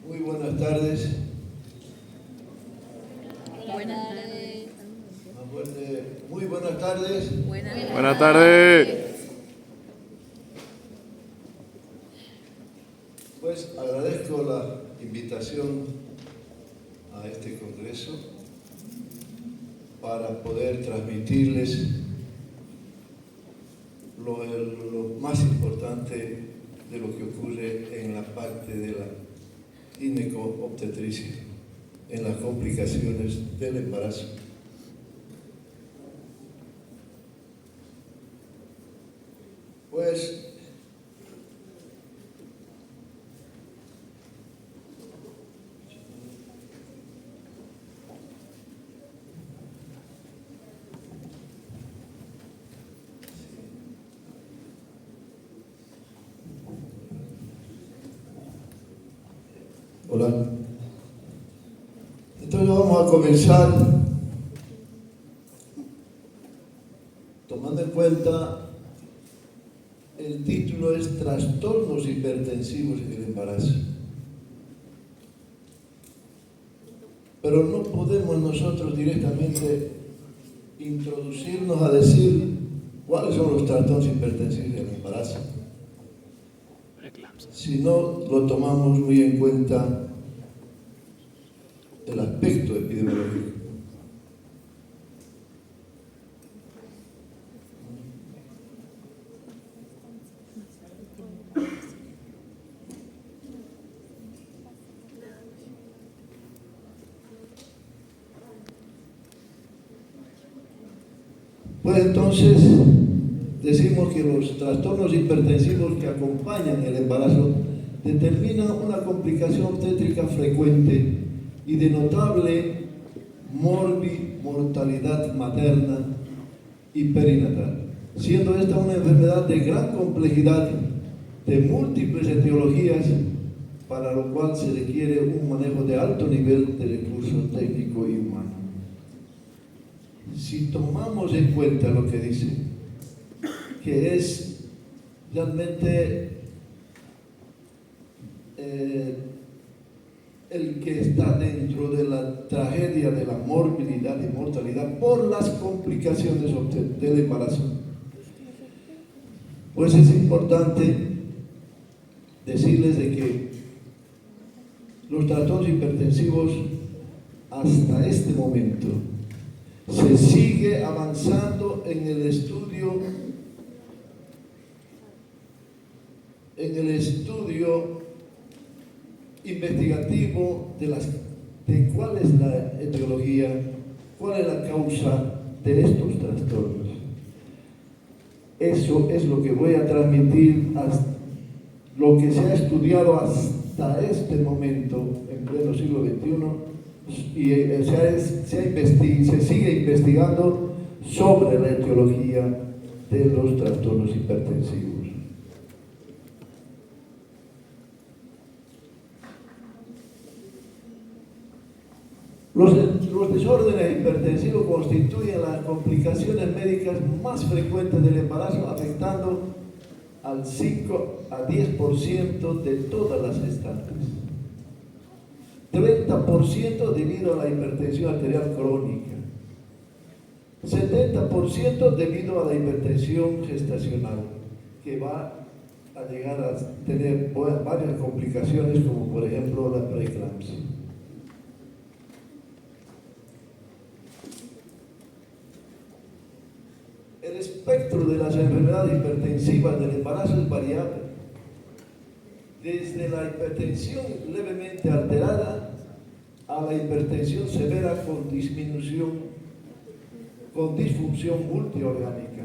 Muy buenas tardes. Buenas tardes. Más fuerte. Muy buenas tardes. Buenas tardes. Pues agradezco la invitación a este congreso para poder transmitirles lo más importante de lo que ocurre en la parte de la gineco-obstetricia, en las complicaciones del embarazo. Pues hola. Entonces vamos a comenzar tomando en cuenta el título es Trastornos hipertensivos en el embarazo. Pero no podemos nosotros directamente introducirnos a decir cuáles son los trastornos hipertensivos en el embarazo, si no lo tomamos muy en cuenta el aspecto epidemiológico. Pues entonces decimos que los trastornos hipertensivos que acompañan el embarazo determinan una complicación obstétrica frecuente y de notable mortalidad materna y perinatal, siendo esta una enfermedad de gran complejidad, de múltiples etiologías, para lo cual se requiere un manejo de alto nivel de recurso técnico y humano. Si tomamos en cuenta lo que dice, que es realmente el que está dentro de la tragedia de la morbilidad y mortalidad por las complicaciones del embarazo, pues es importante decirles de que los trastornos hipertensivos hasta este momento se sigue avanzando en el estudio investigativo de cuál es la etiología, cuál es la causa de estos trastornos. Eso es lo que voy a transmitir, lo que se ha estudiado hasta este momento en pleno siglo XXI, y se sigue investigando sobre la etiología de los trastornos hipertensivos. Los desórdenes hipertensivos constituyen las complicaciones médicas más frecuentes del embarazo, afectando al 5 a 10% de todas las gestantes. 30% debido a la hipertensión arterial crónica, 70% debido a la hipertensión gestacional, que va a llegar a tener varias complicaciones, como por ejemplo la preeclampsia. El espectro de las enfermedades hipertensivas del embarazo es variable, desde la hipertensión levemente alterada a la hipertensión severa con disfunción multiorgánica.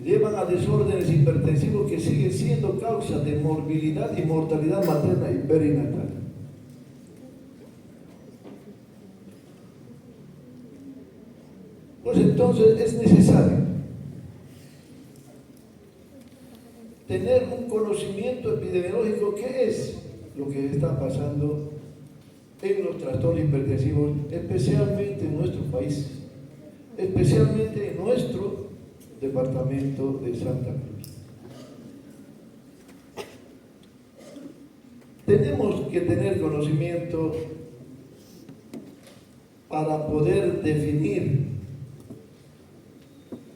Llevan a desórdenes hipertensivos que siguen siendo causa de morbilidad y mortalidad materna y perinatal. Pues entonces es necesario tener un conocimiento epidemiológico, qué es lo que está pasando en los trastornos hipertensivos, especialmente en nuestro país, especialmente en nuestro departamento de Santa Cruz. Tenemos que tener conocimiento para poder definir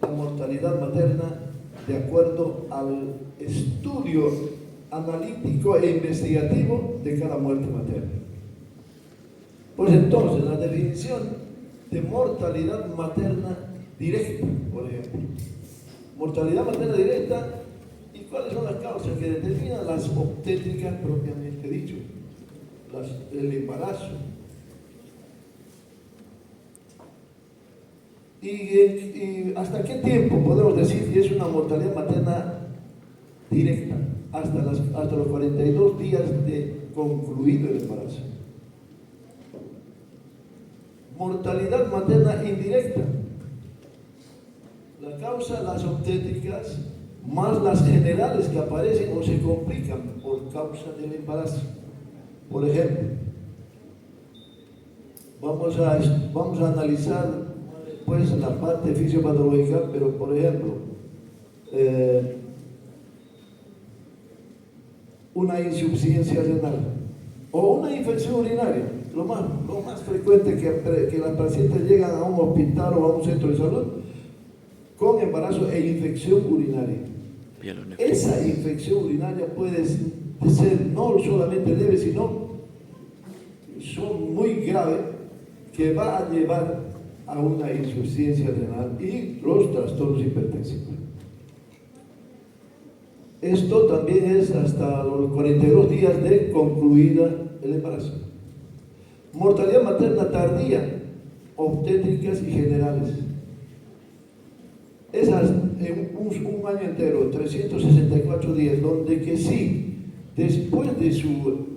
la mortalidad materna de acuerdo al estudio analítico e investigativo de cada muerte materna. Pues entonces, la definición de mortalidad materna directa, por ejemplo. Mortalidad materna directa, ¿y cuáles son las causas que determinan las obstétricas propiamente dicho? El embarazo. ¿Y hasta qué tiempo podemos decir que es una mortalidad materna directa? Hasta los 42 días de concluido el embarazo. Mortalidad materna indirecta. La causa, las obstétricas, más las generales que aparecen o se complican por causa del embarazo. Por ejemplo, vamos a analizar pues la parte fisiopatológica, pero por ejemplo, una insuficiencia renal o una infección urinaria, lo más frecuente que las pacientes llegan a un hospital o a un centro de salud con embarazo e infección urinaria. Esa infección urinaria puede ser no solamente leve, sino son muy grave, que va a llevar a una insuficiencia renal y los trastornos hipertensivos. Esto también es hasta los 42 días de concluida el embarazo. Mortalidad materna tardía, obstétricas y generales. Esas en un año entero, 364 días, donde que sí, después de su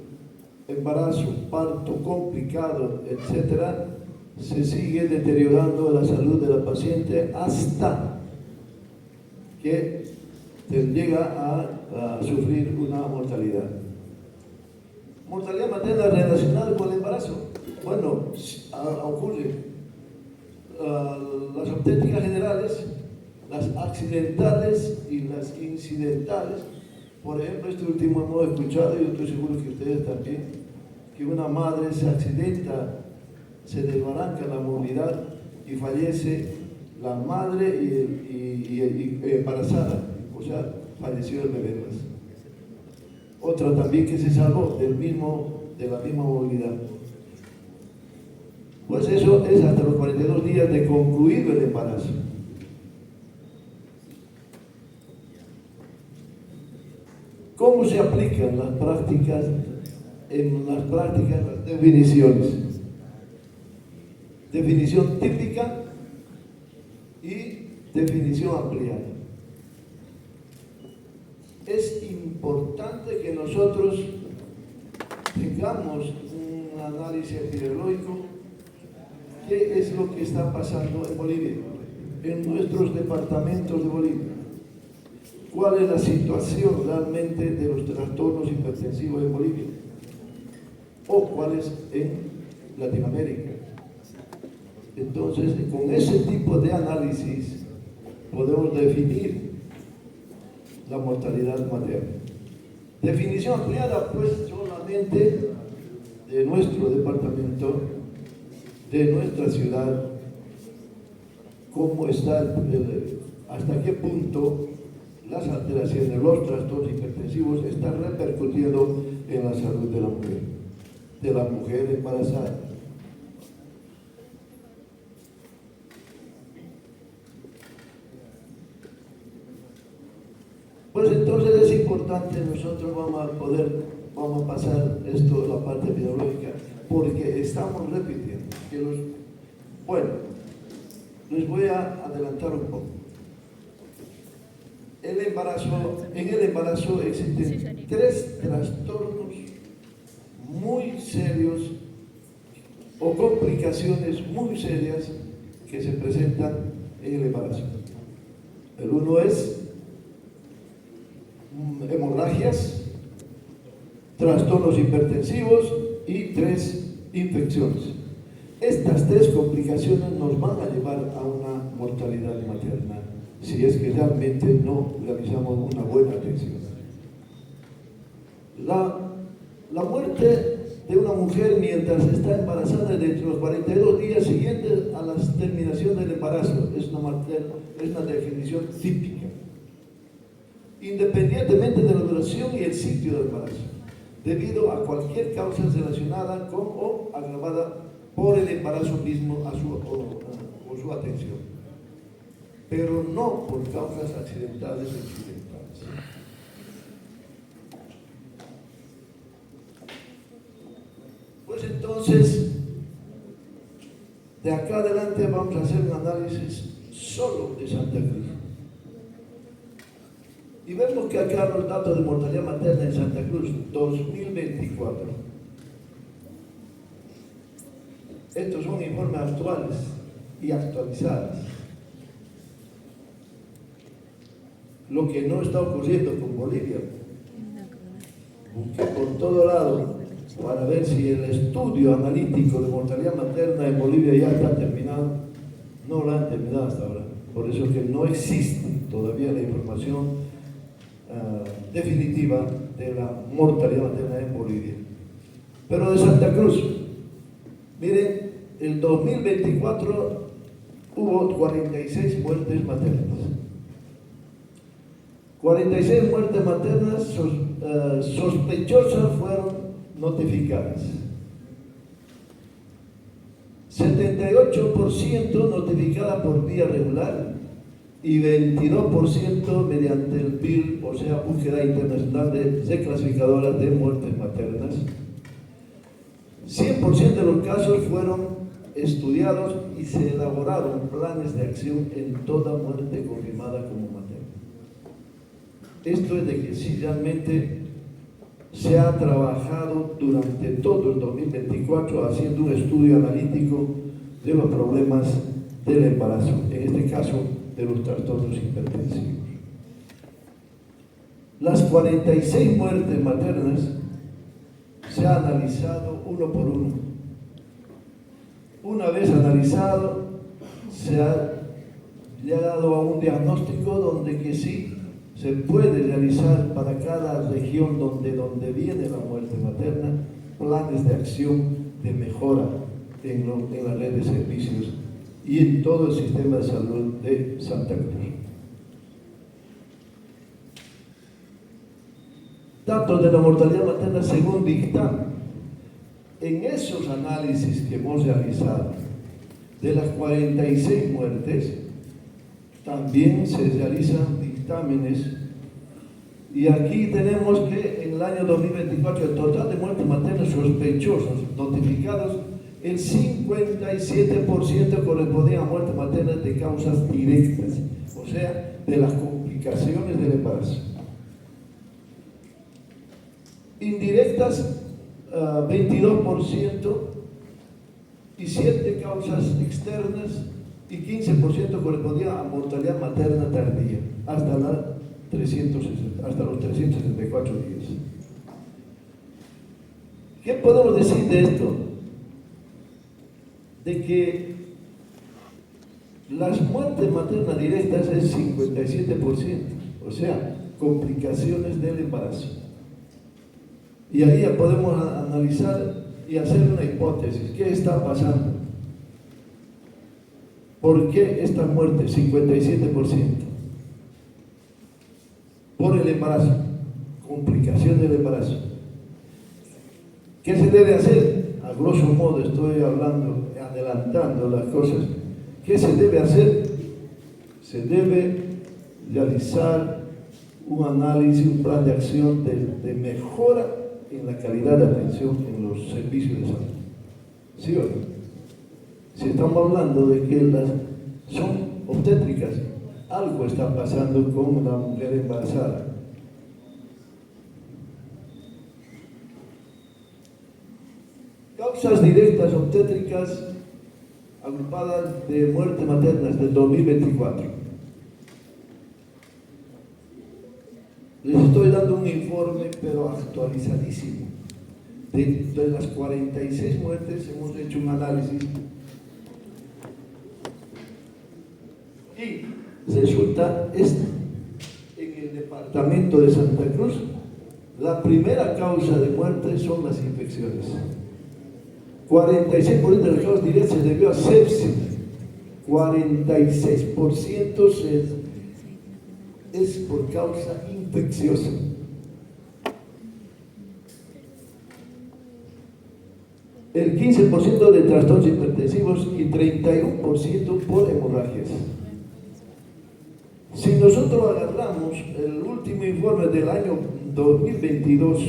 embarazo, parto complicado, etc., se sigue deteriorando la salud de la paciente hasta que llega a sufrir una mortalidad. Mortalidad materna relacionada con el embarazo. Bueno, ocurre las obstétricas generales, las accidentales y las incidentales. Por ejemplo, este último hemos escuchado, y yo estoy seguro que ustedes también, que una madre se accidenta, se desbalanca la movilidad y fallece la madre y embarazada, o sea, falleció el bebé. Otra también que se salvó de la misma movilidad. Pues eso es hasta los 42 días de concluido el embarazo. ¿Cómo se aplican las prácticas? En las prácticas, las definiciones. Definición típica y definición ampliada. Es importante que nosotros tengamos un análisis epidemiológico. ¿Qué es lo que está pasando en Bolivia? En nuestros departamentos de Bolivia. ¿Cuál es la situación realmente de los trastornos hipertensivos en Bolivia? ¿O cuál es en Latinoamérica? Entonces, con ese tipo de análisis podemos definir la mortalidad materna. Definición ampliada, pues solamente de nuestro departamento, de nuestra ciudad, cómo está, hasta qué punto las alteraciones, los trastornos hipertensivos están repercutiendo en la salud de la mujer embarazada. Pues entonces es importante, nosotros vamos a pasar esto, la parte epidemiológica, porque estamos repitiendo que bueno, les voy a adelantar un poco. En el embarazo existen 3 trastornos muy serios o complicaciones muy serias que se presentan en el embarazo. El uno es hemorragias, trastornos hipertensivos y 3 infecciones. Estas 3 complicaciones nos van a llevar a una mortalidad materna si es que realmente no realizamos una buena atención. La muerte de una mujer mientras está embarazada dentro de los 42 días siguientes a la terminación del embarazo es una definición típica, independientemente de la duración y el sitio del embarazo, debido a cualquier causa relacionada con o agravada por el embarazo mismo o su atención, pero no por causas accidentales o incidentales. Pues entonces, de acá adelante vamos a hacer un análisis solo de Santa Cruz. Y vemos que acá los datos de mortalidad materna en Santa Cruz 2024. Estos son informes actuales y actualizados. Lo que no está ocurriendo con Bolivia. Busqué por todo lado para ver si el estudio analítico de mortalidad materna en Bolivia ya está terminado. No lo han terminado hasta ahora. Por eso es que no existe todavía la información definitiva de la mortalidad materna en Bolivia. Pero de Santa Cruz, miren, el 2024 hubo 46 muertes maternas. 46 muertes maternas sospechosas fueron notificadas. 78% notificadas por vía regular y 22% mediante el BIR, o sea, búsqueda internacional de reclasificadoras de muertes maternas. 100% de los casos fueron estudiados y se elaboraron planes de acción en toda muerte confirmada como materna. Esto es de que sí realmente se ha trabajado durante todo el 2024 haciendo un estudio analítico de los problemas del embarazo, en este caso de los trastornos hipertensivos. Las 46 muertes maternas se ha analizado uno por uno. Una vez analizado, se ha llegado a un diagnóstico donde que sí se puede realizar para cada región donde viene la muerte materna planes de acción de mejora en la red de servicios y en todo el sistema de salud de Santa Cruz. Datos de la mortalidad materna según dictamen. En esos análisis que hemos realizado de las 46 muertes, también se realizan dictámenes, y aquí tenemos que en el año 2024 el total de muertes maternas sospechosas notificados, el 57% correspondían a muertes maternas de causas directas, o sea, de las complicaciones del embarazo. Indirectas, 22%, y 7 causas externas, y 15% correspondía a mortalidad materna tardía, hasta los 364 días. ¿Qué podemos decir de esto? De que las muertes maternas directas es 57%, o sea, complicaciones del embarazo. Y ahí ya podemos analizar y hacer una hipótesis. ¿Qué está pasando? ¿Por qué esta muerte? 57%. Por el embarazo, complicación del embarazo. ¿Qué se debe hacer? A grosso modo estoy hablando, adelantando las cosas. ¿Qué se debe hacer? Se debe realizar un análisis, un plan de acción de mejora en la calidad de atención en los servicios de salud. ¿Sí o no? Si estamos hablando de que son obstétricas, algo está pasando con una mujer embarazada. Causas directas obstétricas agrupadas de muerte maternas del 2024. Les estoy dando un informe, pero actualizadísimo. De las 46 muertes hemos hecho un análisis y resulta en el departamento de Santa Cruz La primera causa de muerte son las infecciones. 46% de las causas directas se debió a sepsis. 46% es por causa infecciosa. El 15% de trastornos hipertensivos y 31% por hemorragias. Si nosotros agarramos el último informe del año 2022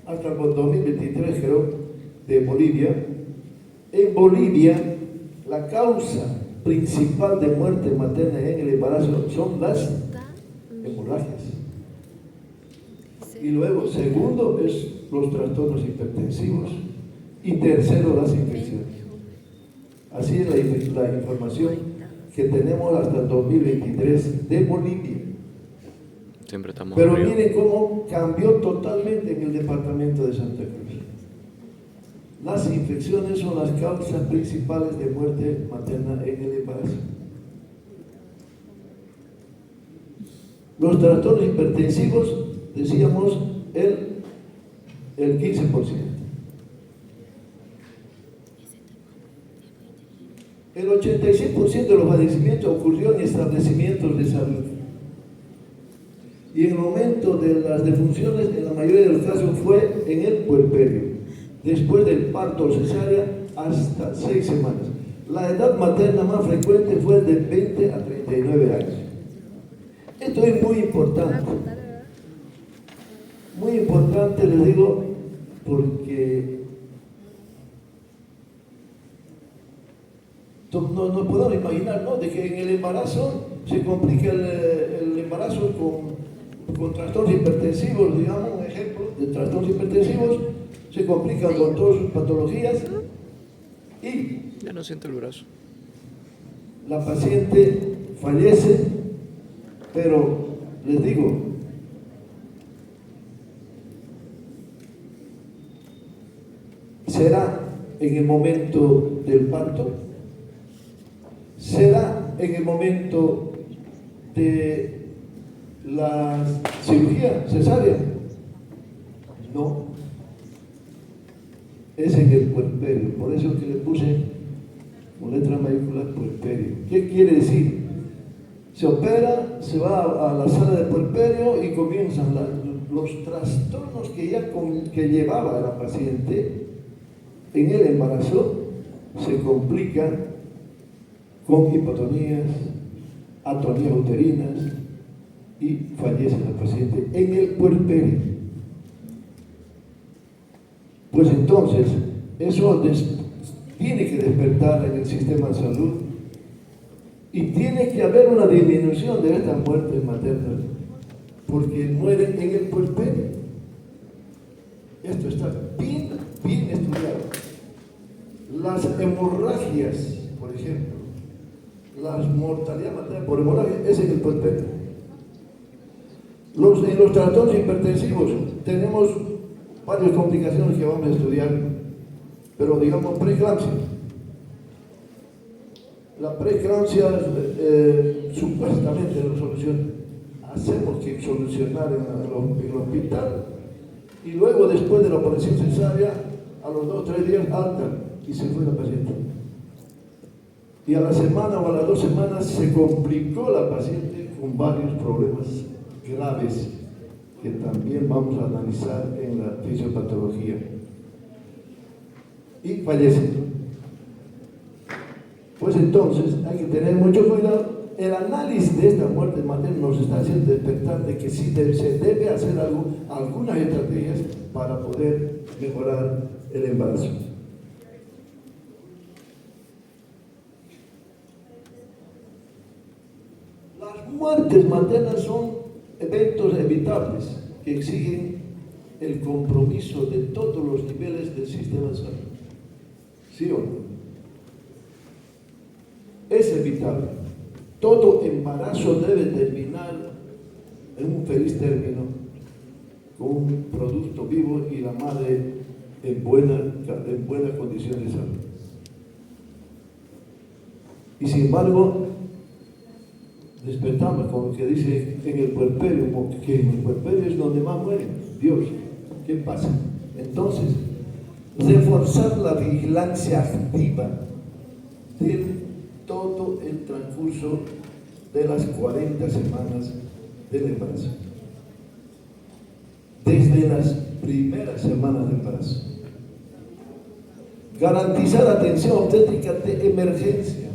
hasta el 2023, creo, de Bolivia, en Bolivia la causa principal de muerte materna en el embarazo son las hemorragias. Y luego, segundo, es los trastornos hipertensivos. Y tercero, las infecciones. Así es la información que tenemos hasta el 2023 de Bolivia. Siempre estamos Pero arriba. miren cómo cambió totalmente en el departamento de Santa Cruz. Las infecciones son las causas principales de muerte materna en el embarazo. Los trastornos hipertensivos, decíamos, el 15%. El 86% de los padecimientos ocurrió en establecimientos de salud. Y en el momento de las defunciones, en la mayoría de los casos, fue en el puerperio, después del parto o cesárea, hasta 6 semanas. La edad materna más frecuente fue de 20 a 39 años. Esto es muy importante. Muy importante, les digo, porque nos podemos imaginar, ¿no?, de que en el embarazo se complica el embarazo con trastornos hipertensivos, digamos, un ejemplo de trastornos hipertensivos, se complican con todas sus patologías y Ya no siento el brazo. la paciente fallece, pero les digo, será en el momento del parto, será en el momento de la cirugía cesárea, no, es en el puerperio. Por eso que le puse con letra mayúscula puerperio. ¿Qué quiere decir? Se opera, se va a la sala de puerperio y comienzan los trastornos que llevaba la paciente en el embarazo, se complican con hipotonías, atonías uterinas y fallece la paciente en el puerperio. Pues entonces, eso tiene que despertar en el sistema de salud y tiene que haber una disminución de estas muertes maternas, porque mueren en el puerperio. Esto está bien estudiado. Las hemorragias, por ejemplo, la mortalidad materna por hemorragia es en el puerperio. En los trastornos hipertensivos tenemos varias complicaciones que vamos a estudiar, pero digamos preeclampsia. La preeclampsia supuestamente la solución, hacemos que solucionar en el hospital y luego después de la operación cesárea, a los 2 o 3 días alta y se fue la paciente. Y a la semana o a las 2 semanas se complicó la paciente con varios problemas graves que también vamos a analizar en la fisiopatología. Y fallece. Pues entonces hay que tener mucho cuidado. El análisis de esta muerte materna nos está haciendo despertar de que sí se debe hacer algunas estrategias para poder mejorar el embarazo. Las muertes maternas son eventos evitables que exigen el compromiso de todos los niveles del sistema de salud. ¿Sí o no? Es evitable. Todo embarazo debe terminar en un feliz término, con un producto vivo y la madre en buena condición de salud. Y sin embargo, despertamos con lo que dice en el puerperio, porque en el puerperio es donde más muere Dios. ¿Qué pasa? Entonces, reforzar la vigilancia activa de todo el transcurso de las 40 semanas del embarazo, desde las primeras semanas del embarazo. Garantizar atención obstétrica de emergencia.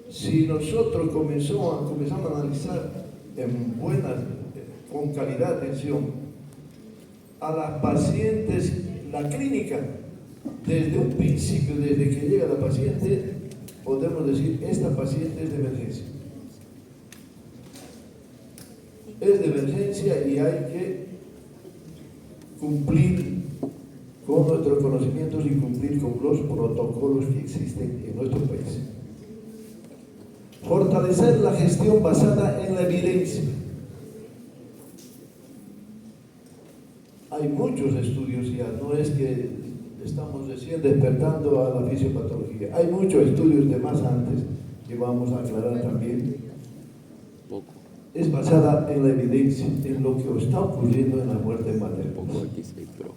Si nosotros comenzamos a analizar con calidad de atención a las pacientes, la clínica, desde un principio, desde que llega la paciente, podemos decir, esta paciente es de emergencia. Es de emergencia y hay que cumplir con nuestros conocimientos y cumplir con los protocolos que existen en nuestro país. Fortalecer la gestión basada en la evidencia. Hay muchos estudios ya, no es que estamos recién despertando a la fisiopatología. Hay muchos estudios de más antes que vamos a aclarar también. Poco. Es basada en la evidencia, en lo que está ocurriendo en la muerte materna. Poco X6 Pro.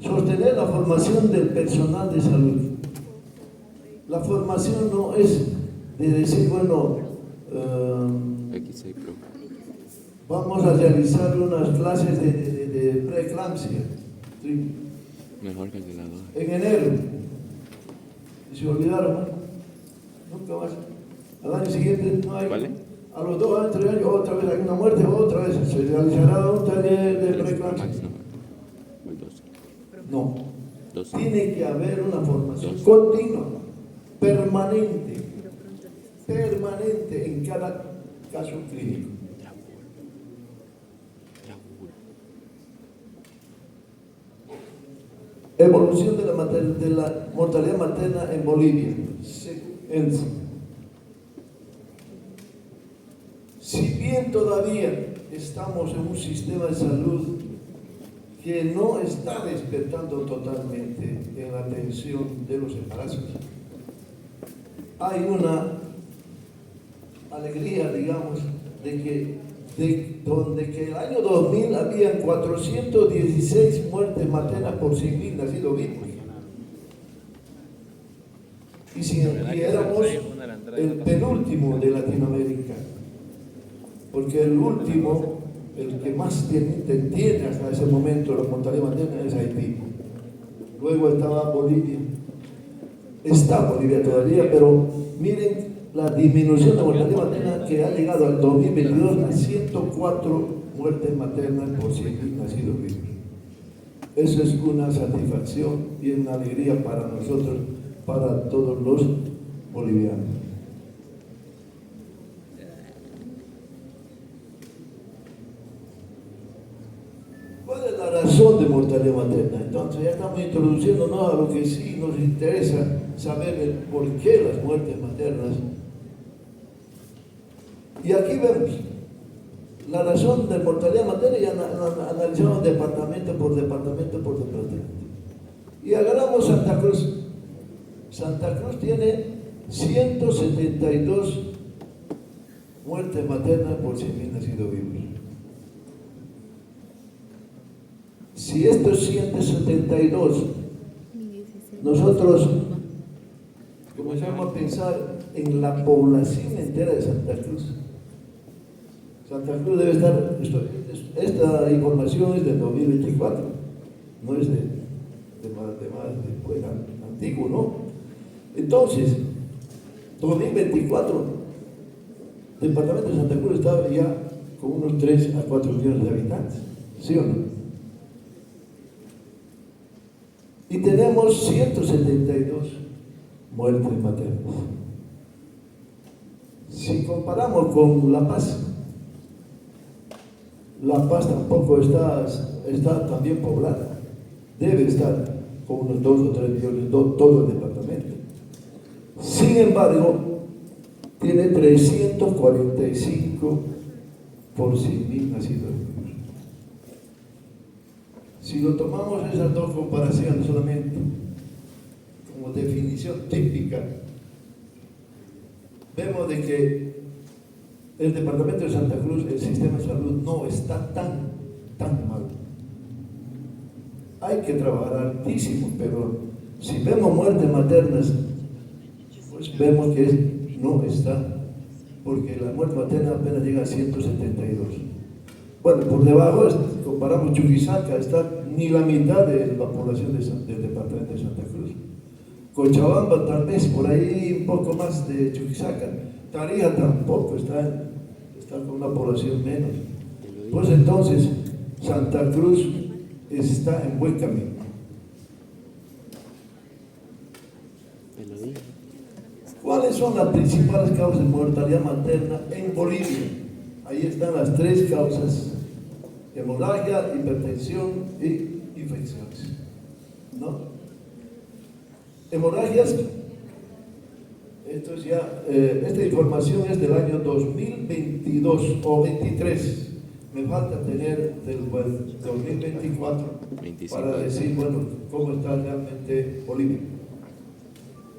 Sostener la formación del personal de salud. La formación no es de decir, bueno, X6 Pro. vamos a realizar unas clases de preeclampsia. ¿Sí? Mejor que el de la 2. En enero. Y se olvidaron, ¿no? Nunca más. Al año siguiente no hay. ¿Vale? A los 2 años, 3 años, otra vez hay una muerte, otra vez se realizará un taller de preeclampsia. O el 12. No. 12. Tiene que haber una formación 12. continua, permanente en cada caso clínico. Evolución de la mortalidad materna en Bolivia. Si bien todavía estamos en un sistema de salud que no está despertando totalmente en la atención de los embarazos, hay una alegría, digamos, de que el año 2000 habían 416 muertes maternas por 100.000 nacidos vivos. Y éramos el penúltimo de Latinoamérica, porque el último, el que más tiene hasta ese momento la mortalidad materna es Haití. Luego estaba Bolivia. Está Bolivia todavía, pero miren la disminución de mortalidad materna que ha llegado al 2022 a 104 muertes maternas por 100.000 nacidos vivos. Eso es una satisfacción y una alegría para nosotros, para todos los bolivianos. ¿Cuál es la razón de mortalidad materna? Entonces ya estamos introduciéndonos a lo que sí nos interesa saber el por qué las muertes maternas. Y aquí vemos la razón de mortalidad materna y analizamos departamento por departamento por departamento. Y agarramos Santa Cruz. Santa Cruz tiene 172 muertes maternas por 100.000 nacidos vivos. Si estos 172 nosotros comenzamos a pensar en la población entera de Santa Cruz. Santa Cruz debe estar, esta información es del 2024, no es de más antiguo, ¿no? Entonces, 2024, el departamento de Santa Cruz estaba ya con unos 3 a 4 millones de habitantes, ¿sí o no? Y tenemos 172 muertes maternas. Si comparamos con La Paz tampoco está tan bien poblada. Debe estar con unos 2 o 3 millones, todo el departamento. Sin embargo, tiene 345 por 100.000 nacidos vivos. Si lo tomamos esas dos comparaciones solamente como definición típica, vemos de que el departamento de Santa Cruz, el sistema de salud no está tan mal. Hay que trabajar altísimo, pero si vemos muertes maternas, pues vemos que no está, porque la muerte materna apenas llega a 172. Bueno, por debajo, comparamos Chuquisaca, está ni la mitad de la población del departamento de Santa Cruz. Cochabamba tal vez por ahí un poco más de Chuquisaca. Tarija tampoco está con una población menos. Pues entonces Santa Cruz está en buen camino. ¿Cuáles son las principales causas de mortalidad materna en Bolivia? Ahí están las 3 causas: hemorragia, hipertensión y infecciones. ¿No? Hemorragias, esta información es del año 2022 o 23. Me falta tener del 2024 para decir, bueno, cómo está realmente Bolivia.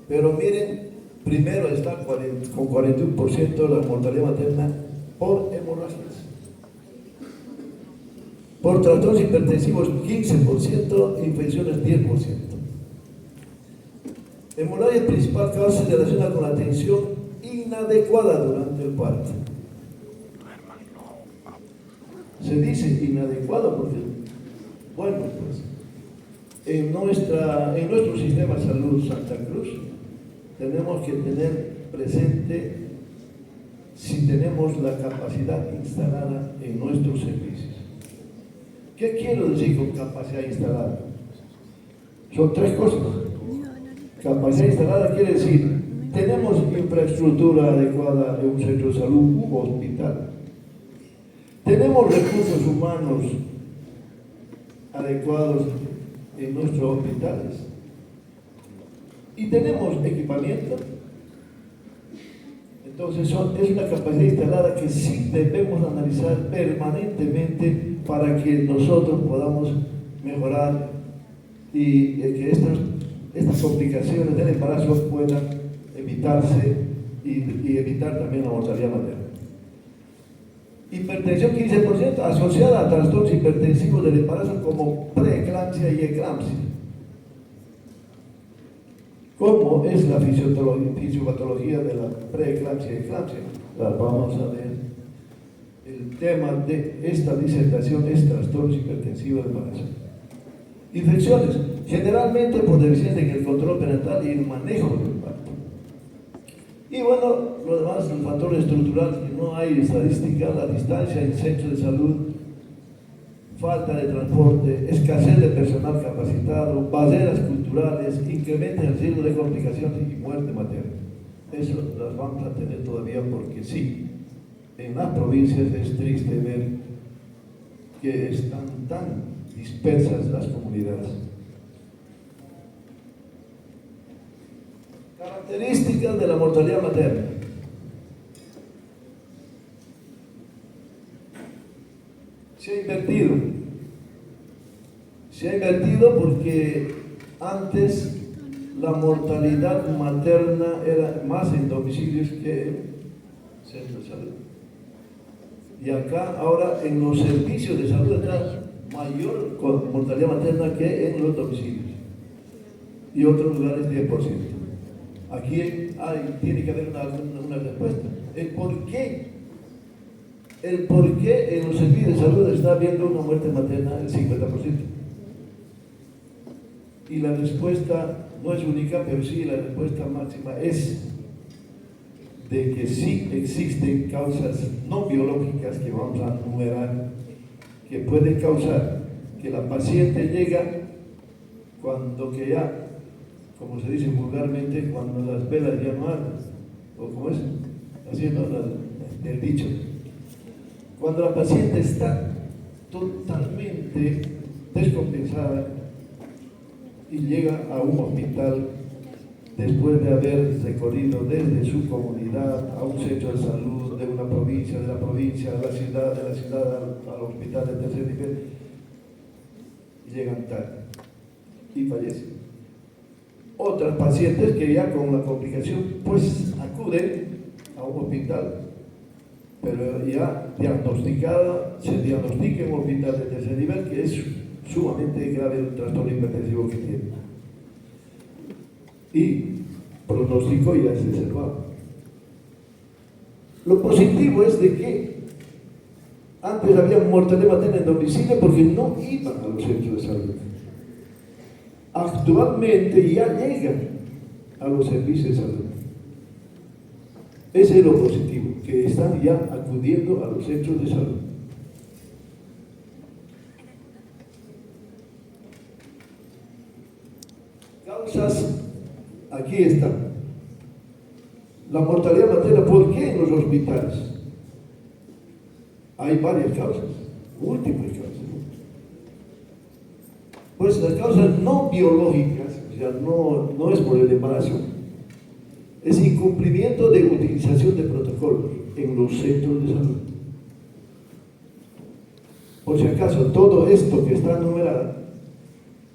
Pero miren, primero está con 41% la mortalidad materna por hemorragias. Por trastornos hipertensivos 15%, infecciones 10%. Hemorragia principal causa se relaciona con la atención inadecuada durante el parto. Se dice inadecuada porque, bueno, pues, en nuestro sistema de salud Santa Cruz tenemos que tener presente si tenemos la capacidad instalada en nuestros servicios. ¿Qué quiero decir con capacidad instalada? Son 3 cosas. Capacidad instalada quiere decir, tenemos infraestructura adecuada en un centro de salud u hospital. Tenemos recursos humanos adecuados en nuestros hospitales. Y tenemos equipamiento. Entonces es una capacidad instalada que sí debemos analizar permanentemente para que nosotros podamos mejorar y que estas complicaciones del embarazo puedan evitarse y evitar también la mortalidad materna. Hipertensión 15% asociada a trastornos hipertensivos del embarazo como preeclampsia y eclampsia. ¿Cómo es la fisiopatología de la preeclampsia y eclampsia? La vamos a ver. El tema de esta disertación es trastornos hipertensivos del embarazo. Infecciones, generalmente por deficiencia en el control prenatal y el manejo del parto. Y bueno, lo demás, el factor estructural, que no hay estadística, la distancia en centros de salud, falta de transporte, escasez de personal capacitado, barreras culturales, incrementa el riesgo de complicaciones y muerte materna. Eso las vamos a tener todavía porque sí, en las provincias es triste ver que están tan dispersas las comunidades. Características de la mortalidad materna. Se ha invertido porque antes la mortalidad materna era más en domicilios que en centros de salud. Y acá ahora en los servicios de salud está mayor mortalidad materna que en los domicilios. Y otros lugares 10%. Aquí tiene que haber una respuesta. El por qué en los servicios de salud está habiendo una muerte materna del 50%. Y la respuesta no es única, pero sí la respuesta máxima es de que sí existen causas no biológicas que vamos a enumerar que pueden causar que la paciente llega cuando que ya, como se dice vulgarmente, cuando las velas ya no arden, o como es, así no, el dicho. Cuando la paciente está totalmente descompensada y llega a un hospital después de haber recorrido desde su comunidad a un centro de salud de una provincia, de la provincia, de la ciudad al hospital de tercer nivel, llegan tarde y fallecen. Otras pacientes que ya con la complicación pues acuden a un hospital, pero ya se diagnostica en un hospital de tercer nivel que es sumamente grave el trastorno hipertensivo que tiene. Y pronóstico ya es reservado. Lo positivo es de que antes había mortalidad materna en domicilio porque no iban a los centros de salud. Actualmente ya llegan a los servicios de salud. Ese es lo positivo, que están ya acudiendo a los centros de salud. Causas, aquí están. La mortalidad materna, ¿por qué en los hospitales? Hay varias causas, múltiples causas. Pues las causas no biológicas, o sea, no es por el embarazo, es incumplimiento de utilización de protocolos en los centros de salud. Por si acaso, todo esto que está numerado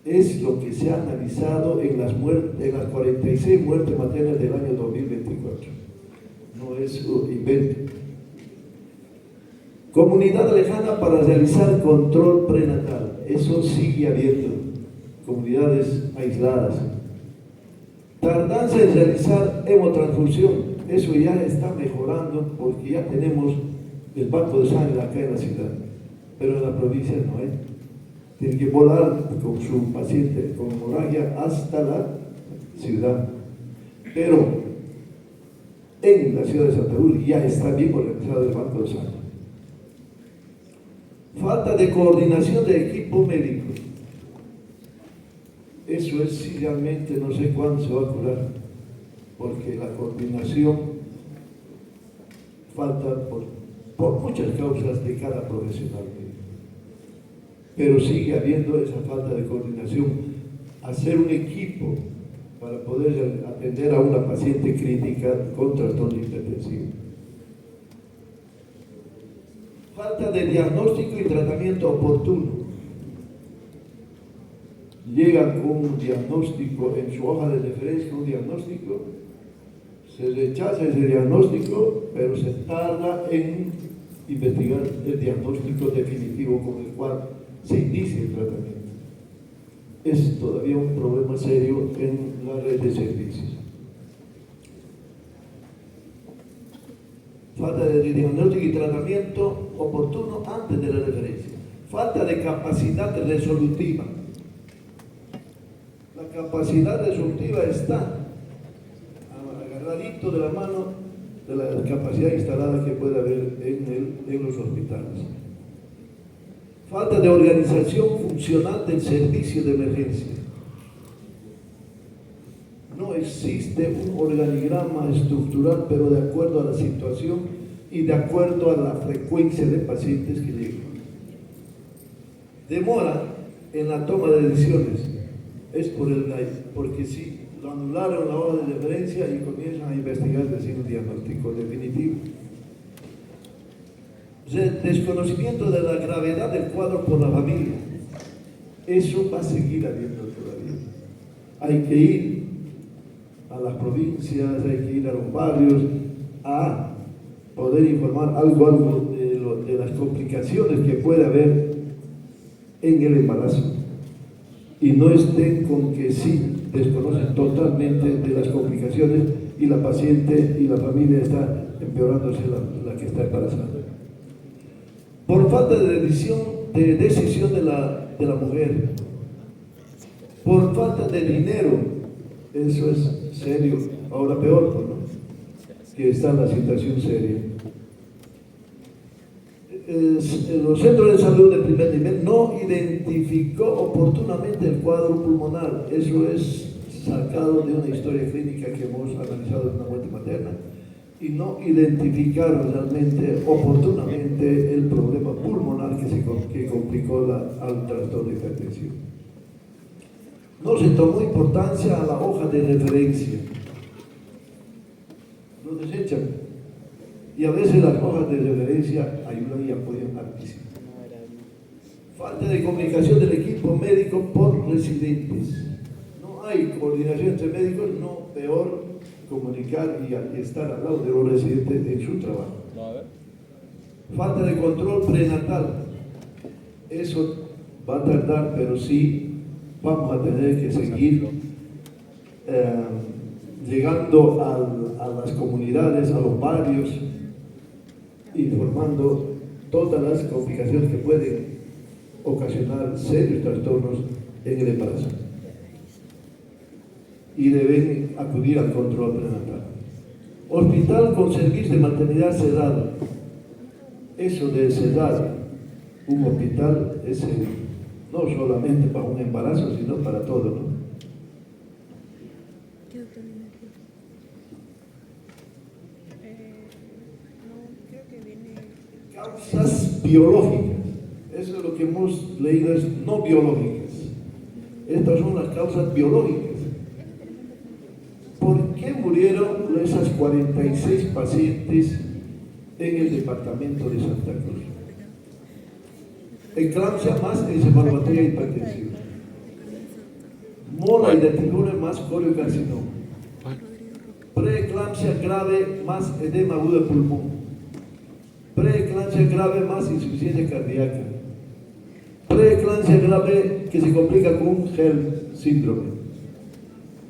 es lo que se ha analizado en las 46 muertes maternas del año 2024. No es un invento. Comunidad lejana para realizar control prenatal. Eso sigue habiendo. Comunidades aisladas. Tardanza en realizar hemotransfusión. Eso ya está mejorando porque ya tenemos el banco de sangre acá en la ciudad. Pero en la provincia no hay. Tiene que volar con su paciente con hemorragia hasta la ciudad. Pero en la ciudad de Santa Cruz ya está bien organizado el banco de sangre. Falta de coordinación de equipo médico. Eso es, si realmente no sé cuándo se va a curar, porque la coordinación falta por muchas causas de cada profesional. Pero sigue habiendo esa falta de coordinación. Hacer un equipo para poder atender a una paciente crítica con trastorno hipertensivo. Falta de diagnóstico y tratamiento oportuno. Llegan con un diagnóstico en su hoja de referencia, un diagnóstico, se rechaza ese diagnóstico, pero se tarda en investigar el diagnóstico definitivo con el cual se inicia el tratamiento. Es todavía un problema serio en la red de servicios. Falta de diagnóstico y tratamiento oportuno antes de la referencia. Falta de capacidad resolutiva. La capacidad resolutiva está agarradito de la mano de la capacidad instalada que puede haber en los hospitales. Falta de organización funcional del servicio de emergencia. No existe un organigrama estructural, pero de acuerdo a la situación y de acuerdo a la frecuencia de pacientes que llegan. Demora en la toma de decisiones. Es porque sí, lo anularon la hora de referencia y comienzan a investigar decir un diagnóstico definitivo. Desconocimiento de la gravedad del cuadro por la familia. Eso va a seguir habiendo todavía. Hay que ir a las provincias, hay que ir a los barrios a poder informar algo de las complicaciones que puede haber en el embarazo. Y no estén con que sí desconocen totalmente de las complicaciones y la paciente y la familia está empeorándose la que está embarazada. Por falta de decisión de la mujer, por falta de dinero, eso es serio, ahora peor, ¿no? Que está la situación seria. Los centros de salud de primer nivel no identificó oportunamente el cuadro pulmonar. Eso es sacado de una historia clínica que hemos analizado en una muerte materna, y no identificaron realmente oportunamente el problema pulmonar que complicó al trastorno hipertensivo. No se tomó importancia a la hoja de referencia. Lo desechan. Y a veces las hojas de referencia ayudan y apoyan hartísimo. Falta de comunicación del equipo médico por residentes. No hay coordinación entre médicos, no, peor, comunicar y estar al lado de los residentes en su trabajo. Falta de control prenatal. Eso va a tardar, pero sí vamos a tener que seguir llegando a las comunidades, a los barrios, informando todas las complicaciones que pueden ocasionar serios trastornos en el embarazo. Y deben acudir al control prenatal. Hospital con servicio de maternidad cerrado. Eso de cerrar un hospital es no solamente para un embarazo, sino para todo, ¿no? Causas biológicas. Eso es lo que hemos leído, es no biológicas. Estas son las causas biológicas. ¿Por qué murieron esas 46 pacientes en el departamento de Santa Cruz? Eclampsia más encefalopatía hipertensiva. Monoidentilura más coriocarcinoma. Preeclampsia grave más edema agudo de pulmón. Preeclampsia grave más insuficiencia cardíaca. Preeclampsia grave que se complica con un HELLP síndrome.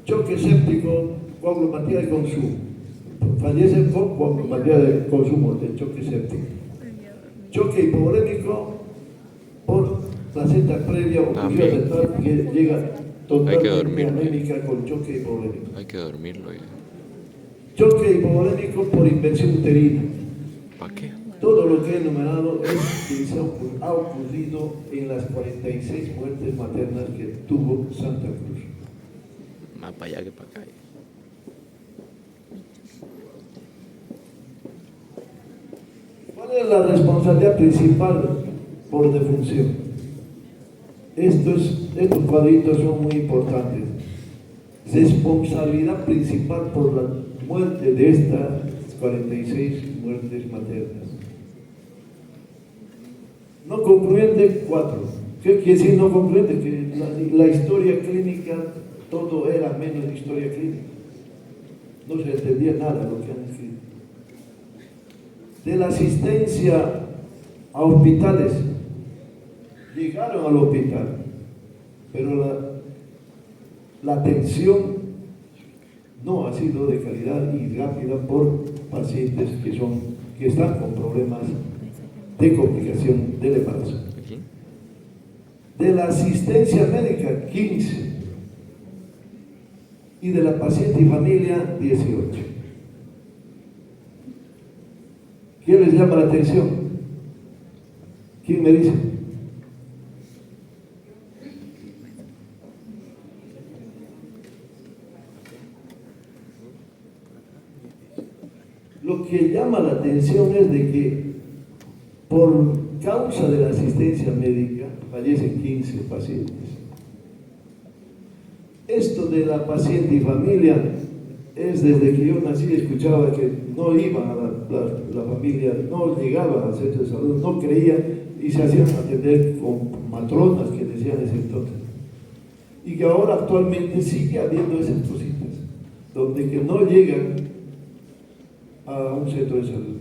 Choque séptico, coagulopatía de consumo. Fallece con coagulopatía de consumo de choque séptico. Choque hipovolémico por placenta previa o oclusión dental que llega totalmente anémica con choque hipovolémico. Hay que dormirlo ya. Choque hipovolémico por infección uterina. ¿Para qué? Todo lo que he enumerado es que ha ocurrido en las 46 muertes maternas que tuvo Santa Cruz. Más para allá que para acá. ¿Cuál es la responsabilidad principal por defunción? Estos cuadritos son muy importantes. Responsabilidad principal por la muerte de estas 46 muertes maternas. No concluyente, 4. ¿Qué quiere decir no concluyente? Que la historia clínica, todo era menos historia clínica. No se entendía nada de lo que han escrito. De la asistencia a hospitales, llegaron al hospital, pero la atención no ha sido de calidad y rápida por pacientes que están con problemas de complicación del embarazo. De la asistencia médica, 15. Y de la paciente y familia, 18. ¿Quién les llama la atención? ¿Quién me dice? Lo que llama la atención es de que por causa de la asistencia médica fallecen 15 pacientes. Esto de la paciente y familia es desde que yo nací, escuchaba que no iban a la familia, no llegaban al centro de salud, no creían y se hacían atender con matronas que decían ese entonces. Y que ahora actualmente sigue habiendo esas cositas, donde que no llegan a un centro de salud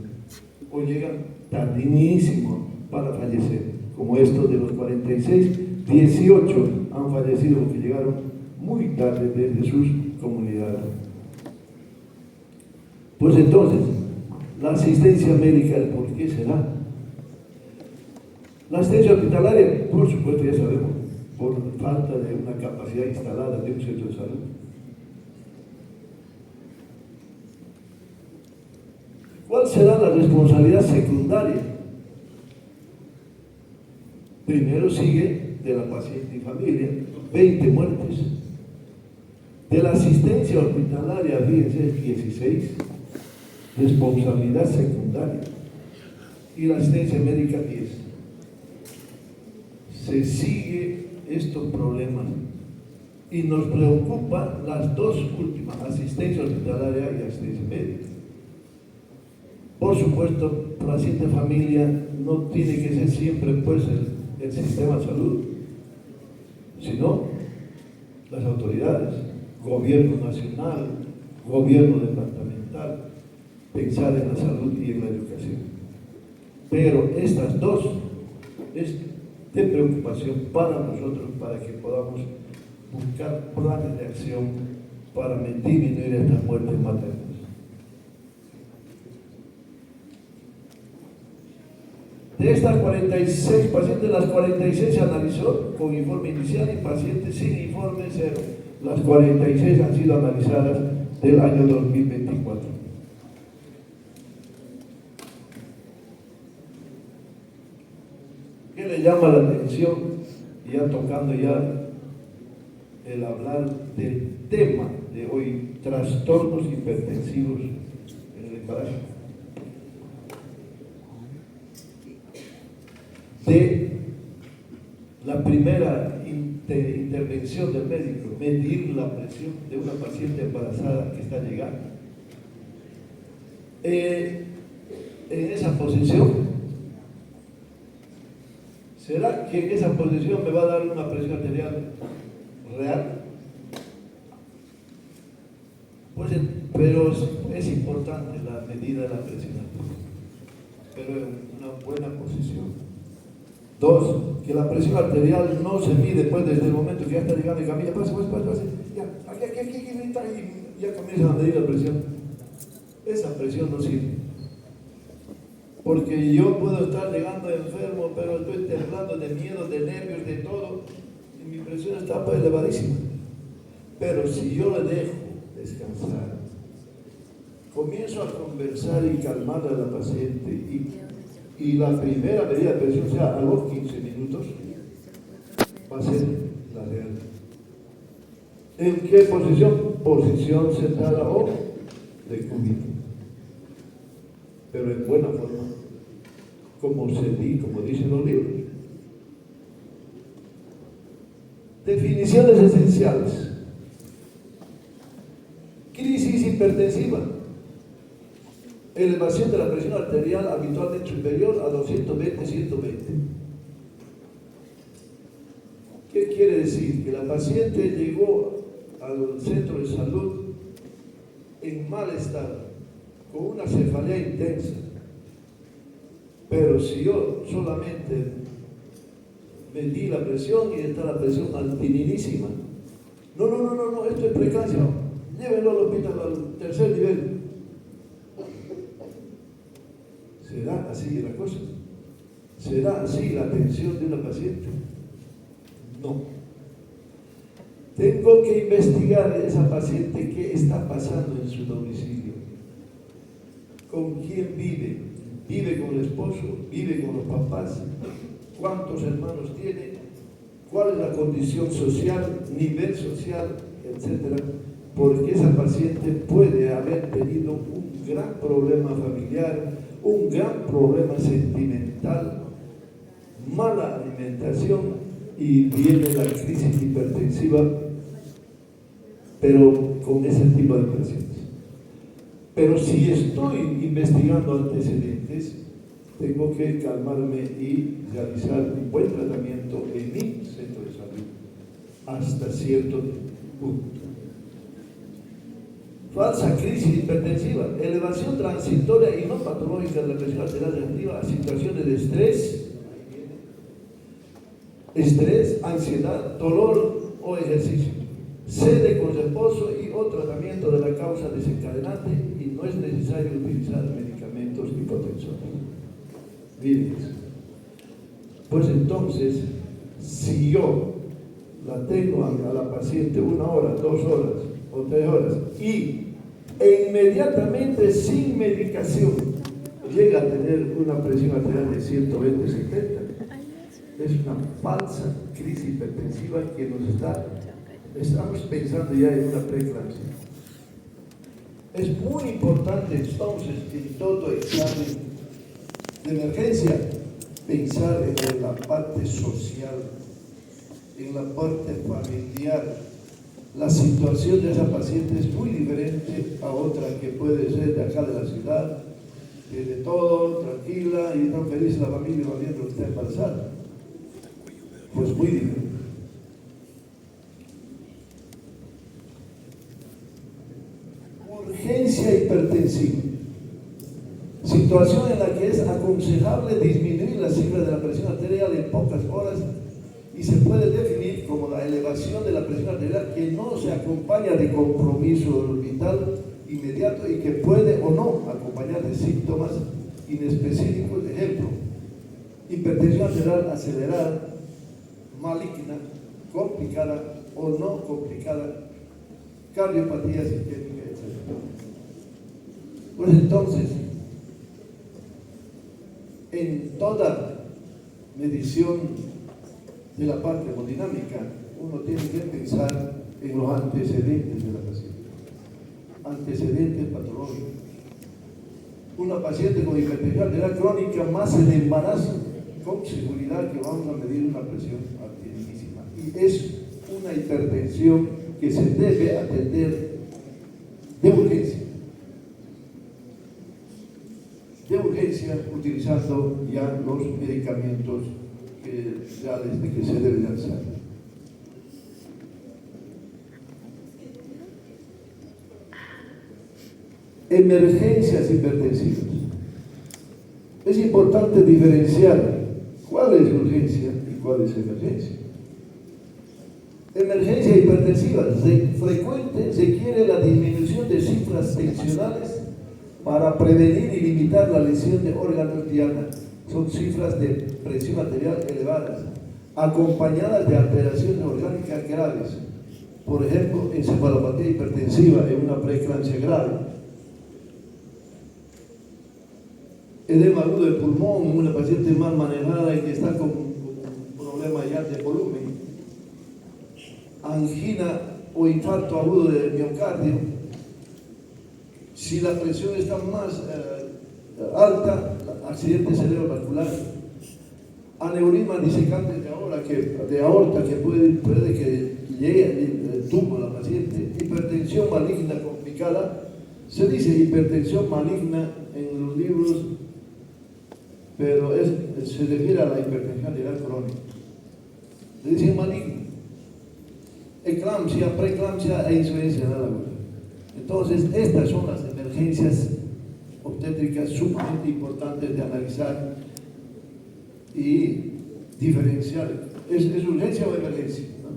o llegan tardísimo para fallecer, como estos de los 46, 18 han fallecido porque llegaron muy tarde desde sus comunidades. Pues entonces, la asistencia médica, ¿por qué será? La asistencia hospitalaria, por supuesto, ya sabemos, por falta de una capacidad instalada de un centro de salud. ¿Cuál será la responsabilidad secundaria? Primero sigue de la paciente y familia, 20 muertes. De la asistencia hospitalaria, fíjense, 16. Responsabilidad secundaria. Y la asistencia médica, 10. Se sigue estos problemas y nos preocupan las dos últimas, asistencia hospitalaria y asistencia médica. Por supuesto, paciente familia no tiene que ser siempre pues el sistema de salud, sino las autoridades, gobierno nacional, gobierno departamental, pensar en la salud y en la educación. Pero estas dos es de preocupación para nosotros, para que podamos buscar planes de acción para disminuir estas muertes maternas. De estas 46 pacientes, las 46 se analizó con informe inicial y pacientes sin informe cero. Las 46 han sido analizadas del año 2024. ¿Qué le llama la atención? Ya tocando ya el hablar del tema de hoy, trastornos hipertensivos en el embarazo. De la primera intervención del médico, medir la presión de una paciente embarazada que está llegando. En esa posición, ¿será que en esa posición me va a dar una presión arterial real? Pues, pero es importante la medida de la presión arterial, pero en una buena posición. Dos, que la presión arterial no se mide pues desde el momento que ya está llegando en camilla, pase, ya, aquí, y ya comienzan a medir la presión. Esa presión no sirve. Porque yo puedo estar llegando enfermo, pero estoy temblando de miedo, de nervios, de todo, y mi presión está pues elevadísima. Pero si yo le dejo descansar, comienzo a conversar y calmar a la paciente, y la primera medida de presión, o sea, a los 15 minutos, va a ser la real. ¿En qué posición? Posición sentada o de cúbito. Pero en buena forma, como dicen los libros. Definiciones esenciales. Crisis hipertensiva. Elevación de la presión arterial habitualmente superior a 220-120. ¿Qué quiere decir? Que la paciente llegó al centro de salud en mal estado, con una cefalea intensa. Pero si yo solamente medí la presión y está la presión altinísima, no, esto es preeclampsia, llévenlo al hospital al tercer nivel. ¿Será así la cosa? ¿Será así la atención de una paciente? No. Tengo que investigar a esa paciente qué está pasando en su domicilio. ¿Con quién vive? ¿Vive con el esposo? ¿Vive con los papás? ¿Cuántos hermanos tiene? ¿Cuál es la condición social, nivel social, etcétera? Porque esa paciente puede haber tenido un gran problema familiar, un gran problema sentimental, mala alimentación, y viene la crisis hipertensiva, pero con ese tipo de pacientes. Pero si estoy investigando antecedentes, tengo que calmarme y realizar un buen tratamiento en mi centro de salud hasta cierto punto. Falsa crisis hipertensiva, elevación transitoria y no patológica de la presión arterial relativa a situaciones de estrés, ansiedad, dolor o ejercicio. Cede con reposo y o tratamiento de la causa desencadenante y no es necesario utilizar medicamentos hipotensores. Miren, pues entonces, si yo la tengo a la paciente 1 hora, 2 horas o 3 horas e inmediatamente sin medicación llega a tener una presión arterial de 120-70, es una falsa crisis hipertensiva que estamos pensando ya en una preeclampsia. Es muy importante entonces en todo examen de emergencia pensar en la parte social, en la parte familiar. La situación de esa paciente es muy diferente a otra que puede ser de acá de la ciudad, tiene todo, tranquila y tan feliz la familia va viendo que está embarazada. Pues muy diferente. urgencia hipertensiva. Situación en la que es aconsejable disminuir la cifra de la presión arterial en pocas horas y se puede definir como la elevación de la presión arterial que no se acompaña de compromiso vital inmediato y que puede o no acompañar de síntomas inespecíficos. Ejemplo, hipertensión arterial acelerada, maligna, complicada o no complicada, cardiopatía sistémica, etc. Pues entonces, en toda medición de la parte hemodinámica, uno tiene que pensar en los antecedentes de la paciente. Antecedentes patológicos. Una paciente con hipertensión arterial crónica más el embarazo, con seguridad que vamos a medir una presión arterialísima. Y es una hipertensión que se debe atender de urgencia. De urgencia, utilizando ya los medicamentos reales de que se debe lanzar. Emergencias hipertensivas. Es importante diferenciar cuál es urgencia y cuál es emergencia. Emergencia hipertensiva frecuente requiere la disminución de cifras tensionales para prevenir y limitar la lesión de órganos diana. Son cifras de presión arterial elevadas, acompañadas de alteraciones orgánicas graves. Por ejemplo, encefalopatía hipertensiva en una preeclampsia grave, edema agudo del pulmón, una paciente mal manejada y que está con un problema ya de volumen, angina o infarto agudo del miocardio. Si la presión está más alta, accidente cerebrovascular, aneurisma disecante de aorta que puede que llegue el tumbo a la paciente, hipertensión maligna complicada. Se dice hipertensión maligna en los libros, pero se refiere a la hipertensión arterial crónica. Se dice maligna. Eclampsia, preeclampsia e insuficiencia renal aguda. Entonces, estas son las emergencias obstétricas sumamente importantes de analizar y diferenciar. ¿Es urgencia o emergencia? ¿No?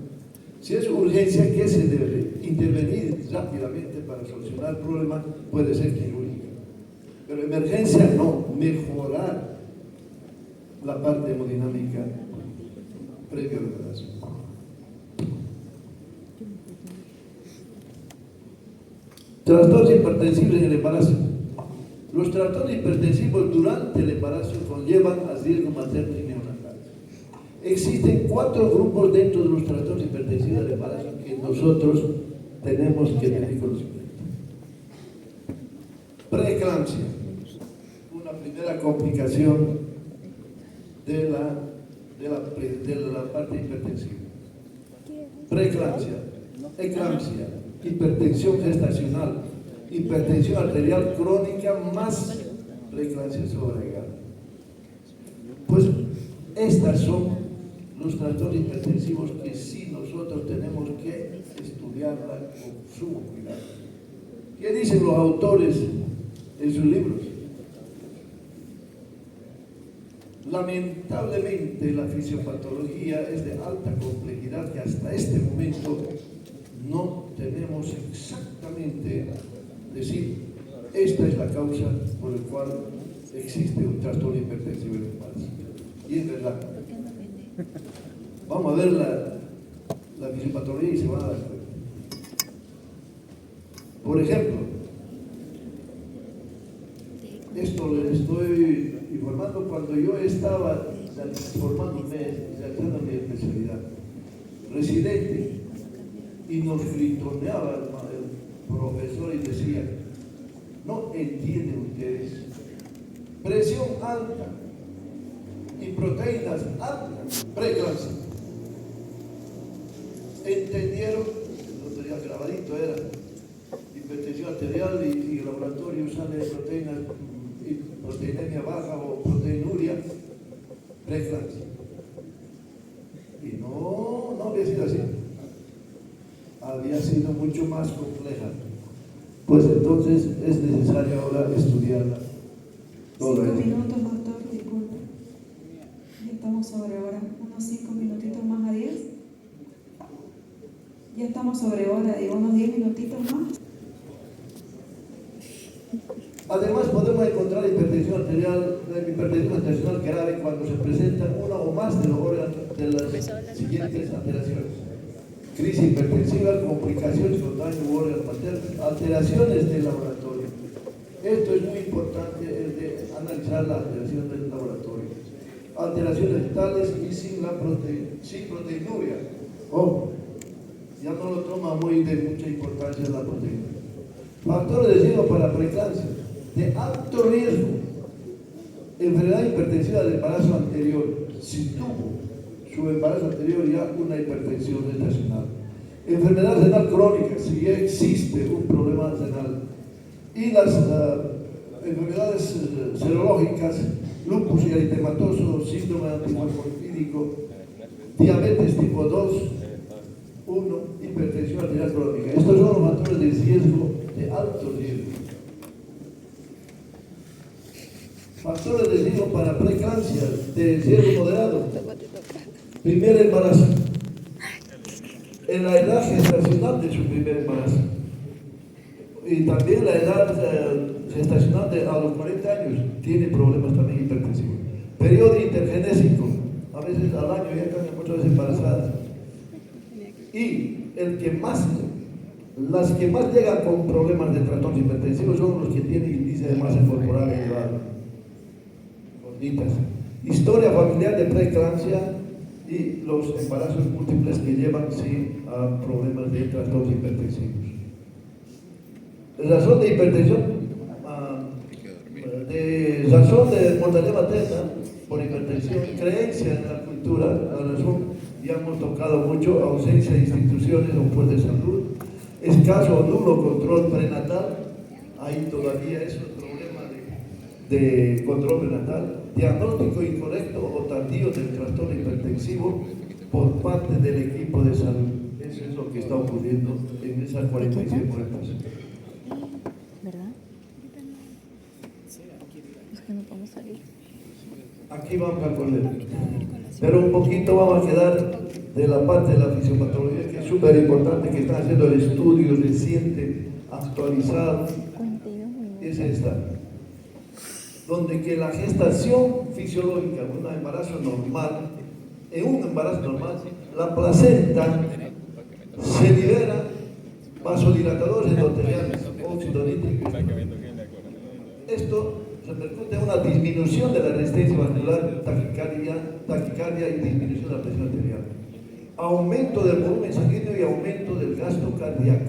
Si es urgencia, ¿qué se debe? Intervenir rápidamente para solucionar el problema, puede ser quirúrgica. Pero emergencia no, mejorar la parte hemodinámica previo al embarazo. Trastornos hipertensivos en el embarazo. Los trastornos hipertensivos durante el embarazo conllevan a riesgo materno y neonatal. Existen 4 grupos dentro de los trastornos hipertensivos del embarazo que nosotros tenemos que tener conocimiento. Preeclampsia, una primera complicación de la parte hipertensiva. Preeclampsia, eclampsia, hipertensión gestacional, hipertensión arterial crónica más preeclampsia sobreagregada. Pues estas son los trastornos hipertensivos que sí nosotros tenemos que estudiarla con sumo cuidado. ¿Qué dicen los autores en sus libros? Lamentablemente la fisiopatología es de alta complejidad que hasta este momento no tenemos exactamente decir esta es la causa por la cual existe un trastorno hipertensivo en el embarazo. Y es verdad. Vamos a ver la fisiopatología y se van a dar cuenta. Por ejemplo, esto les estoy informando cuando yo estaba formándome, realizando mi especialidad, residente, y nos gritoneaba el profesor y decía, no entienden ustedes, presión alta y proteínas altas, preeclampsia. ¿Entendieron? El otro día grabadito era hipertensión arterial y el laboratorio sale proteínas y proteinemia baja o proteinuria, preeclampsia. Y no había sido así. Había sido mucho más compleja. pues entonces es necesario ahora estudiarla. 5 minutos, doctor, disculpe. Ya estamos sobre hora. Unos 5 minutitos más a 10. Ya estamos sobre hora, digo, unos 10 minutitos más. Además, podemos encontrar hipertensión arterial grave cuando se presentan una o más de los órganos de las siguientes alteraciones: crisis hipertensiva, complicaciones con daño u órgano materno, alteraciones del laboratorio. Esto es muy importante, el de analizar la alteración del laboratorio. Alteraciones vitales y sin proteinuria. Ojo, ya no lo toma muy de mucha importancia la proteína. Factores de riesgo para preeclampsia de alto riesgo: enfermedad hipertensiva del embarazo anterior, si tuvo su embarazo anterior ya una hipertensión gestacional; enfermedad renal crónica, si ya existe un problema renal; y las enfermedades serológicas, lupus y eritematoso, síndrome antimucopídico, diabetes tipo 2, 1, hipertensión arterial crónica. Estos son los factores de riesgo de alto riesgo. Factores de riesgo para preeclampsia de riesgo moderado: primer embarazo, en la edad gestacional de su primer embarazo, y también la edad gestacional a los 40 años tiene problemas también hipertensivos. Periodo intergenésico, a veces al año ya están muchas veces embarazadas. Y las que más llegan con problemas de trastornos hipertensivos son los que tienen índice de masa corporal elevado, gorditas. Historia familiar de preeclampsia y los embarazos múltiples que llevan sí a problemas de trastornos hipertensivos. Razón de hipertensión, razón de mortalidad materna por hipertensión, creencia en la cultura, la razón ya hemos tocado mucho: ausencia de instituciones o pues de salud, escaso o nulo control prenatal, ahí todavía es un problema de control prenatal; diagnóstico incorrecto o tardío del trastorno hipertensivo por parte del equipo de salud. Eso es lo que está ocurriendo en esas 46 muertes. ¿Verdad? Es que no podemos salir. Aquí vamos a correr, pero un poquito vamos a quedar de la parte de la fisiopatología, que es súper importante, que están haciendo el estudio reciente, actualizado. 42 minutos. Es esta, donde que la gestación fisiológica, un embarazo normal, en un embarazo normal, la placenta se libera vasodilatadores endoteliales, óxido nítrico. Esto repercute en una disminución de la resistencia vascular, taquicardia y disminución de la presión arterial, aumento del volumen sanguíneo y aumento del gasto cardíaco,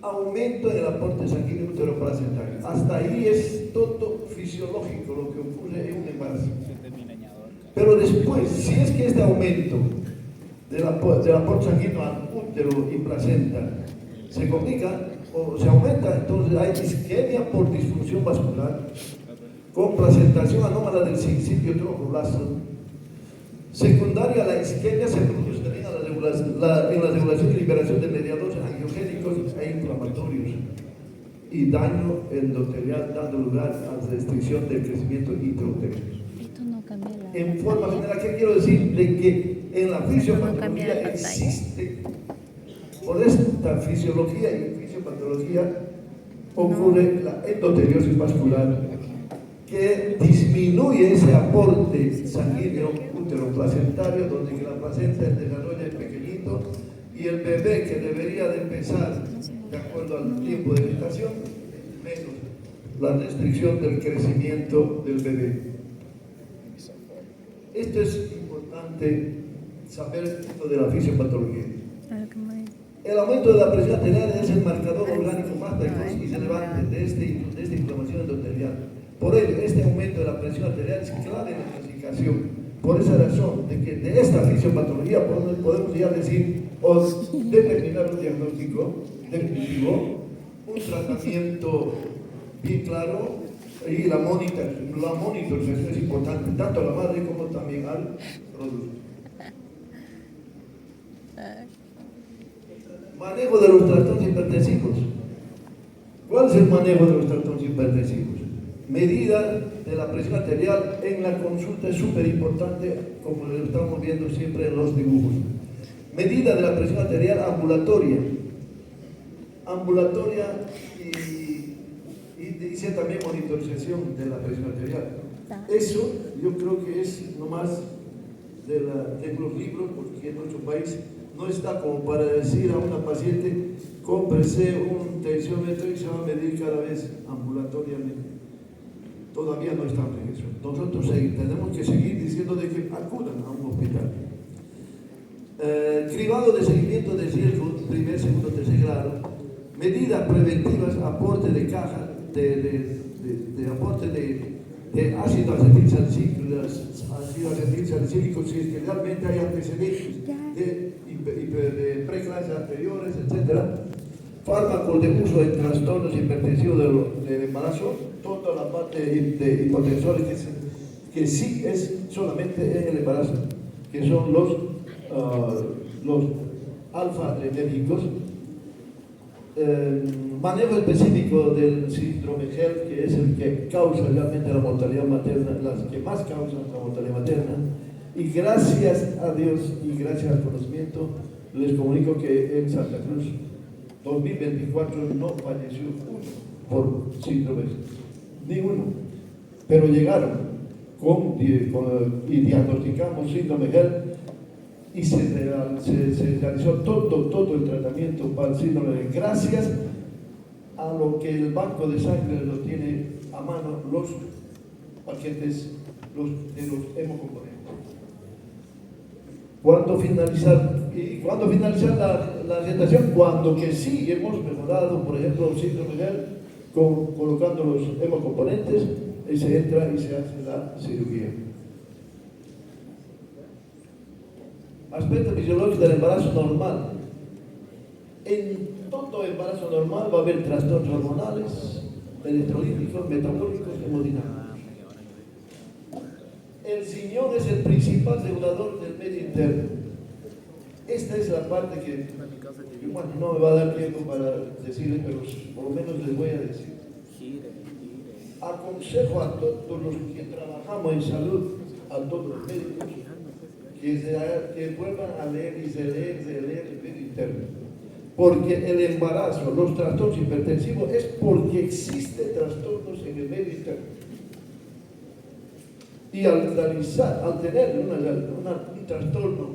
aumento en el aporte sanguíneo uteroplacentario. Hasta ahí es todo fisiológico lo que ocurre en un embarazo. Pero después, si es que este aumento del aporte sanguíneo al útero y placenta se complica o se aumenta, entonces hay isquemia por disfunción vascular, con placentación anómala del sincipio tromboblasto. Secundaria a la isquemia se produce también en la regulación y liberación de mediadores angiogénicos e inflamatorios y daño endotelial, dando lugar a restricción del crecimiento intrauterino. Esto no cambia la En forma general, ¿qué quiero decir? De que en la fisiopatología pantalla. existe, por esta fisiología y fisiopatología ocurre la endoteliosis vascular, que disminuye ese aporte sanguíneo uteroplacentario, donde la placenta el desarrollo es pequeñito y el bebé, que debería de empezar de acuerdo al tiempo de gestación, menos la restricción del crecimiento del bebé. Esto es importante saber lo de la fisiopatología. El aumento de la presión arterial es el marcador orgánico más precoz y relevante de esta inflamación endotelial. Por ello, este aumento de la presión arterial es clave en la clasificación. Por esa razón, de que de esta fisiopatología podemos ya decir o determinar un diagnóstico definitivo, un tratamiento bien claro, y la monitorización es importante, tanto a la madre como también al producto. Manejo de los trastornos hipertensivos. ¿Cuál es el manejo de los trastornos hipertensivos? Medida de la presión arterial en la consulta es súper importante, como lo estamos viendo siempre en los dibujos. Medida de la presión arterial ambulatoria. Ambulatoria y dice también monitorización de la presión arterial. Eso yo creo que es nomás de los libros, porque en nuestro país no está como para decir a una paciente, cómprese un tensiómetro y se va a medir cada vez ambulatoriamente. Todavía no estamos en eso. Nosotros tenemos que seguir diciendo de que acudan a un hospital. Cribado de seguimiento de riesgo, primer, segundo, tercer grado, medidas preventivas, aporte de caja, aporte de ácido acetilsalicílico, si es que realmente hay antecedentes de preclases anteriores, etc. Fármacos de uso en trastornos hipertensivos del embarazo, toda la parte de hipotensores que sí es solamente en el embarazo, que son los alfa-adrenérgicos. Manejo específico del síndrome HELLP, que es el que causa realmente la mortalidad materna, las que más causan la mortalidad materna. Y gracias a Dios y gracias al conocimiento, les comunico que en Santa Cruz 2024 no falleció uno por síndrome, ni uno, pero llegaron y diagnosticamos síndrome HELLP y se realizó todo el tratamiento para el síndrome gracias a lo que el banco de sangre lo tiene a mano los pacientes de los hemocomponentes. ¿Cuándo finalizar la orientación? Cuando que sí hemos mejorado, por ejemplo, el síndrome HELLP, colocando los hemocomponentes, y se entra y se hace la cirugía. Aspecto fisiológico del embarazo normal. En todo embarazo normal va a haber trastornos hormonales, electrolíticos, metabólicos, hemodinámicos. El riñón es el principal regulador del medio interno. Esta es la parte que, bueno, no me va a dar tiempo para decirles, pero por lo menos les voy a decir. Aconsejo a todos los que trabajamos en salud, a todos los médicos, que vuelvan a leer y releer el medio interno. Porque el embarazo, los trastornos hipertensivos, es porque existen trastornos en el medio interno. Y al tener un trastorno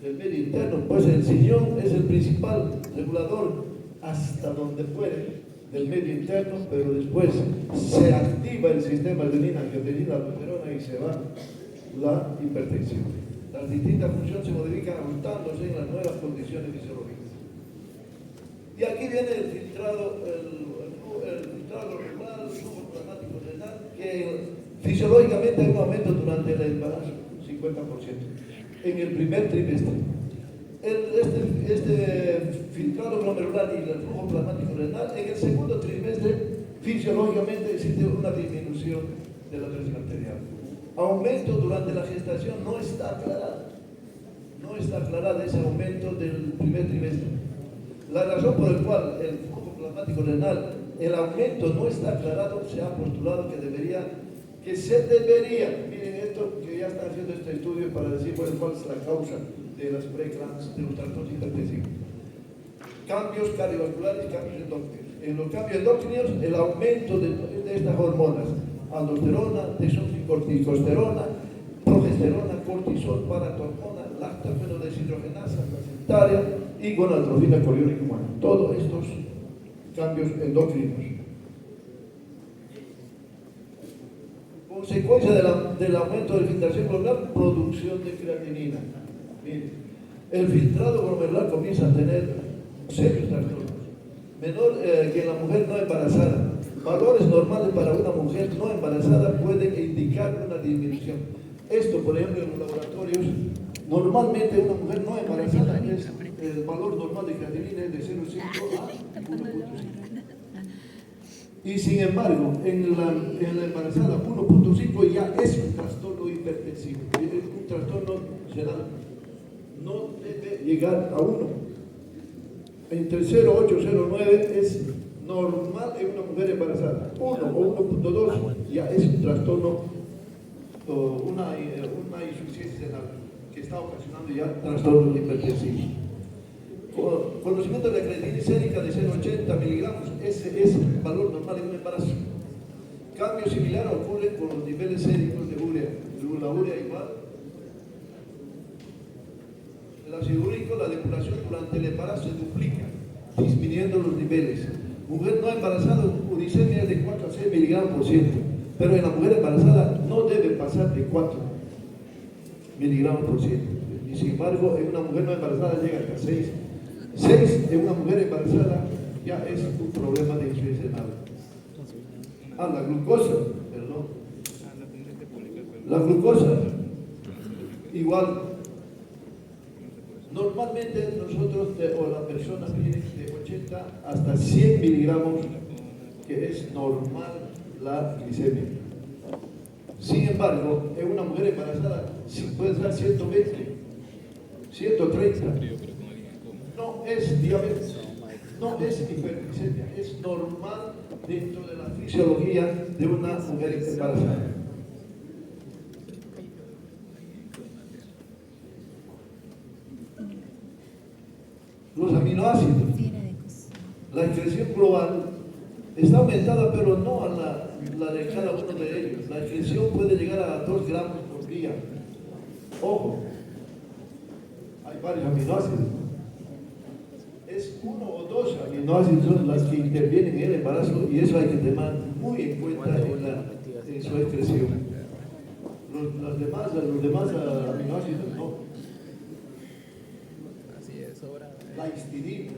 del medio interno, pues el riñón es el principal regulador hasta donde puede del medio interno, pero después se activa el sistema adrenina, angiotensina, aldosterona y se va la hipertensión. Las distintas funciones se modifican ajustándose en las nuevas condiciones fisiológicas. Y aquí viene el filtrado renal, el flujo plasmático renal, que fisiológicamente hay un aumento durante el embarazo, 50%, en el primer trimestre. Este filtrado glomerular y el flujo plasmático renal, en el segundo trimestre, fisiológicamente existe una disminución de la presión arterial. Aumento durante la gestación no está aclarada ese aumento del primer trimestre. La razón por la cual el flujo plasmático renal, el aumento no está aclarado, se ha postulado que se debería, miren esto, que ya están haciendo este estudio para decir cuál es la causa de las preeclampsias, de los trastornos hipertensivos. Cambios cardiovasculares, cambios endócrinos. En los cambios endócrinos, el aumento de estas hormonas, aldosterona, desoxycorticosterona, progesterona, cortisol, paratormona, lactógeno deshidrogenasa, placentaria y gonadotrofina coriónica humana. Todos estos cambios endocrinos. Consecuencia del aumento de filtración glomerular, producción de creatinina. Miren, el filtrado glomerular comienza a tener serios trastornos. Menor que en la mujer no embarazada. Valores normales para una mujer no embarazada pueden indicar una disminución. Esto, por ejemplo, en los laboratorios, normalmente una mujer no embarazada, el valor normal de creatinina es de 0,5 a 1,5. Y sin embargo, en la embarazada 1,5 ya es un trastorno hipertensivo, es un trastorno renal. No debe llegar a 1. Entre 0,8 y 0,9 es normal en una mujer embarazada. 1 o 1.2 ya es un trastorno, una insuficiencia renal que está ocasionando ya trastornos hipertensivos. Conocimiento de la creatinina sérica de 0,80 miligramos, ese es el valor normal en un embarazo. Cambio similar ocurre con los niveles séricos de urea. La urea igual. El ácido úrico, la depuración durante el embarazo se duplica, disminuyendo los niveles. Mujer no embarazada, uricemia es de 4 a 6 miligramos por ciento, pero en la mujer embarazada no debe pasar de 4 miligramos por ciento. Y sin embargo, en una mujer no embarazada llega hasta 6. 6 en una mujer embarazada ya es un problema de insuficiencia renal. La glucosa, perdón. La glucosa, igual. Normalmente nosotros, o la persona tiene de 80 hasta 100 miligramos, que es normal la glicemia. Sin embargo, en una mujer embarazada sí puede ser 120, 130. No es diabetes, no es hiperglicemia, es normal dentro de la fisiología de una mujer embarazada. Los aminoácidos, la excreción global está aumentada, pero no a la de cada uno de ellos. La excreción puede llegar a 2 gramos por día. Ojo, hay varios aminoácidos. Es 1 o 2 aminoácidos son las que intervienen en el embarazo y eso hay que tener muy en cuenta en su excreción. Los demás aminoácidos no. La histidina,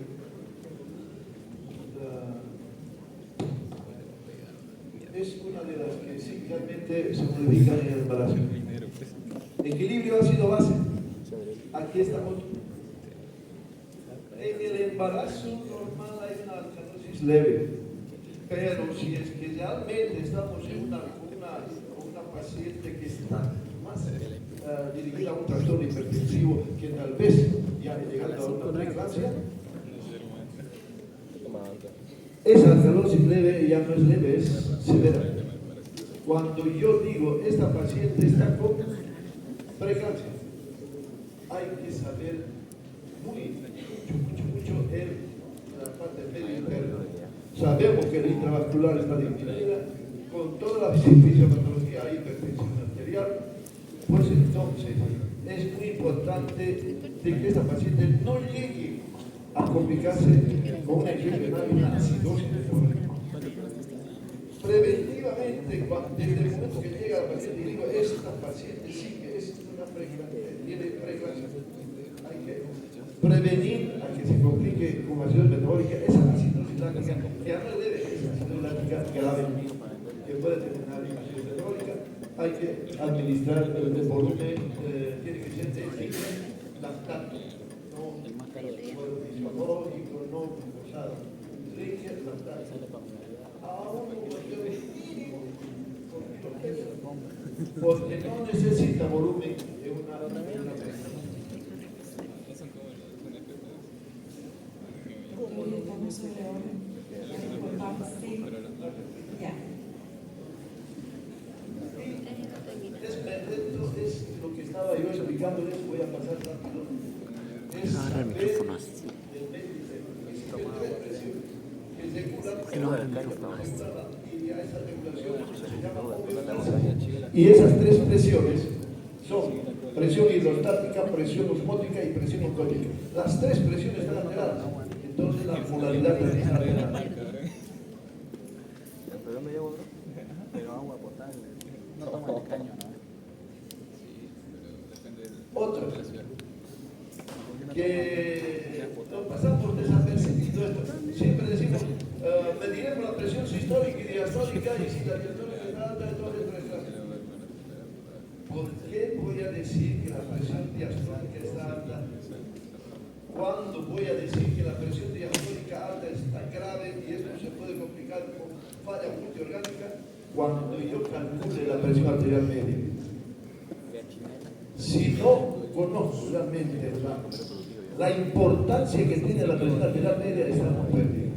es una de las que sí realmente se modifican en el embarazo. Equilibrio ácido-base. Aquí estamos. En el embarazo normal hay una alcalosis leve, pero si es que realmente estamos en una paciente que está más dirigida a un trastorno hipertensivo, que tal vez ya llegando a una preeclampsia, esa alcalosis leve ya no es leve, es severa. Cuando yo digo esta paciente está con preeclampsia, hay que saber mucho la parte medio interna. Sabemos que el intravascular está disminuida, con toda la fisiopatología hay hipertensión arterial, pues entonces es muy importante de que esta paciente no llegue a complicarse con una infección renal y una acidosis metabólica. Preventivamente, desde el momento que llega la paciente y digo, esta paciente sí que es una tiene preeclampsia, hay que prevenir a que se complique con acidosis metabólica, esa acidosis láctica, que a no debe esa acidosis láctica grave, que puede terminar en acidosis metabólica, hay que administrar el volumen, tiene que ser de lactato, no fisiológico, no glucosado, leche lactato. A un mínimo, porque no necesita volumen de una persona. Estamos sobre ahora. Ya. Esto es lo que estaba yo explicándoles, voy a pasar rápido. Es Agarra el micrófono así. Y esas 3 presiones son presión hidrostática, presión osmótica y presión oncótica. Las 3 presiones están alteradas. Entonces la polaridad también está alterada. Pero agua potable. No toman el caño, ¿no? Otra que nos pasamos por desapercibido esto. Siempre decimos, mediremos la presión sistólica y diastólica y si la diastólica está alta, entonces preeclampsia. ¿Por qué voy a decir que la presión diastólica está alta? ¿Cuándo voy a decir que la presión diastólica alta está grave y esto se puede complicar con falla multiorgánica? Cuando yo calcule la presión arterial media. Si no conozco realmente la importancia que tiene la presión arterial media, estamos perdidos.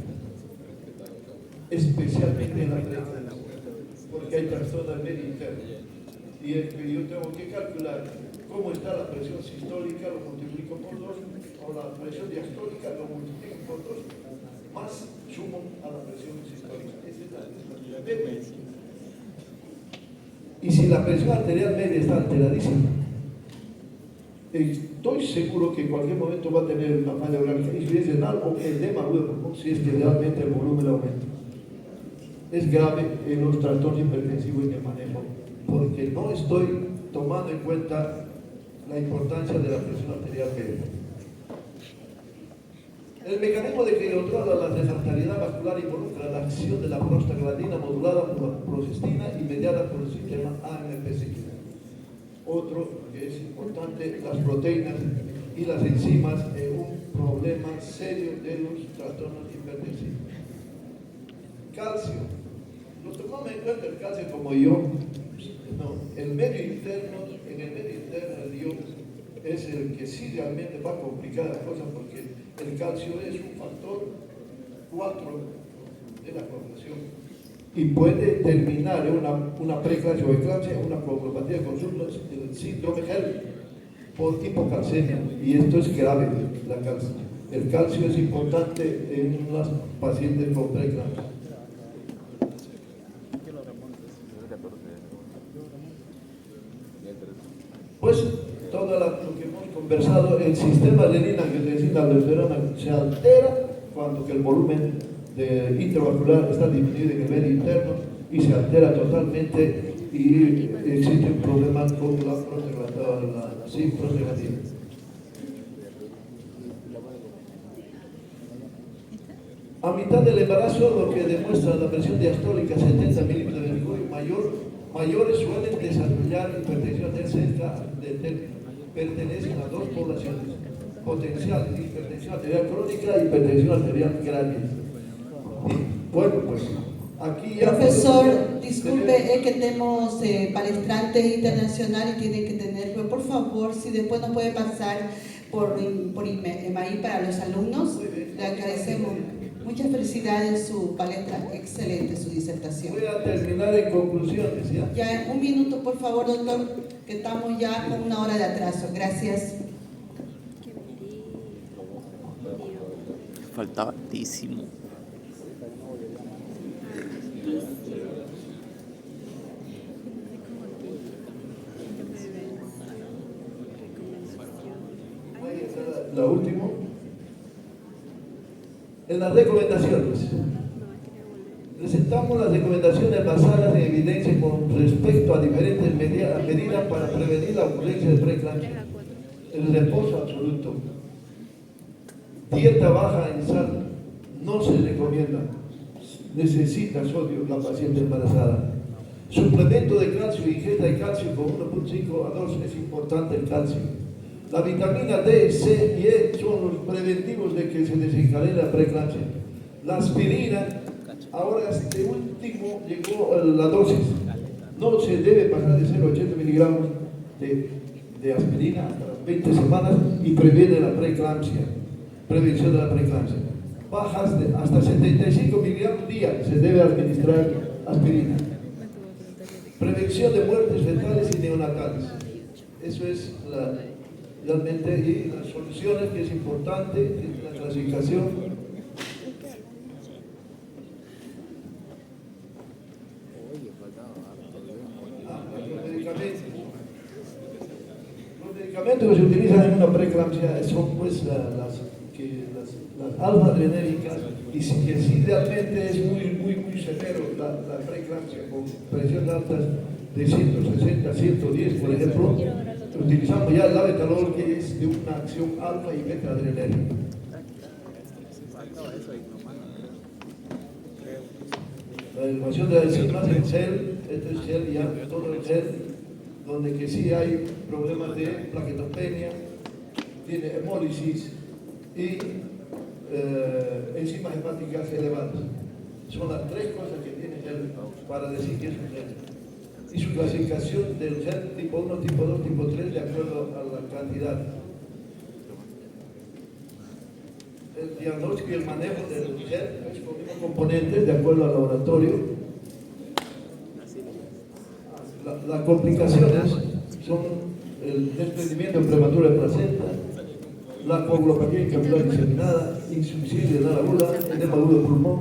especialmente en la preeclampsia, porque hay trastorno del medio interno. Y yo tengo que calcular cómo está la presión sistólica, lo multiplico por 2, o la presión diastólica, lo multiplico por 2, más sumo a la presión sistólica. Esa es la media. Y si la presión arterial media está alteradísima, estoy seguro que en cualquier momento va a tener una falla orgánica, y si es renal o edema agudo de pulmón, si es que realmente el volumen aumenta. Es grave en los trastornos hipertensivos en el manejo, porque no estoy tomando en cuenta la importancia de la presión arterial media. El mecanismo de que controla la refractariedad vascular involucra la acción de la prostaglandina modulada por la progestina y mediada por el sistema AMP6. Otro que es importante, las proteínas y las enzimas es un problema serio de los trastornos hipertensivos. Calcio. ¿Lo tomamos en cuenta el calcio como yo? No, el medio interno, en el medio interno el ion es el que sí realmente va a complicar las cosas, porque el calcio es un factor 4 de la coagulación y puede terminar en una preeclampsia o eclampsia, una coagulopatía con el síndrome HELP por hipocalcemia, y esto es grave, la calcio. El calcio es importante en los pacientes con preeclampsia. Pues todo lo que hemos conversado, el sistema renina-angiotensina aldosterona se altera cuando que el volumen intravascular está disminuido en el medio interno y se altera totalmente, y existe un problema con la prostaglandina. A mitad del embarazo, lo que demuestra la presión diastólica 70 milímetros de mercurio mayores suelen desarrollar hipertensión arterial cerca del término. Pertenecen a dos poblaciones: potencial hipertensión arterial crónica y hipertensión arterial grave. Bueno, pues aquí ya... Profesor, disculpe, es que tenemos palestrantes internacionales y tienen que tener, pero por favor, si después nos puede pasar por email para los alumnos, le agradecemos. Muchas felicidades, su palestra, excelente su disertación. Voy a terminar en conclusiones, ¿ya? Ya, un minuto, por favor, doctor, que estamos ya con una hora de atraso. Gracias. Faltaba altísimo. La última. En las recomendaciones. Presentamos las recomendaciones basadas en evidencia con respecto a diferentes medidas para prevenir la ocurrencia de preeclampsia. El reposo absoluto. Dieta baja en sal no se recomienda. Necesita sodio la paciente embarazada. Suplemento de calcio, ingesta de calcio con 1.5 a 2, es importante el calcio. La vitamina D, C y E son los preventivos de que se desencadene la preeclampsia. La aspirina, ahora este último llegó a la dosis. No se debe pasar de 0,80 miligramos de aspirina hasta las 20 semanas y previene la preeclampsia. Prevención de la preeclampsia. Bajas hasta 75 miligramos día se debe administrar aspirina. Prevención de muertes fetales y neonatales. Eso es realmente, y las soluciones, que es importante, la clasificación. Los medicamentos que se utilizan en una preeclampsia son pues las alfa-adrenérgicas, y que sí realmente es muy severo la preeclampsia con presiones altas de 160, 110, por ejemplo. Utilizamos ya el labetalol, que es de una acción alfa y beta adrenérgica. La elevación de las enzimas en gel, este es gel, ya todo el gel, donde que sí hay problemas de plaquetopenia, tiene hemólisis y enzimas hepáticas elevadas. Son las tres cosas que tiene gel para decir que es un gel. Y su clasificación del gel tipo 1, tipo 2, tipo 3, de acuerdo a la cantidad. el diagnóstico y el manejo del herpes con unos componentes de acuerdo al laboratorio. Las complicaciones son el desprendimiento prematuro de placenta, la coagulopatía incapilar diseminada, insuficiencia renal aguda, edema agudo de pulmón.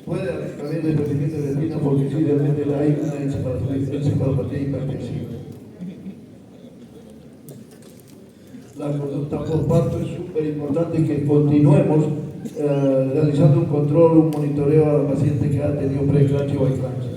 Puede haber desprendimiento de retina porque sí, realmente hay una encefalopatía hipertensiva. La conducta postparto es súper importante que continuemos realizando un control, un monitoreo a la paciente que ha tenido preeclampsia o eclampsia.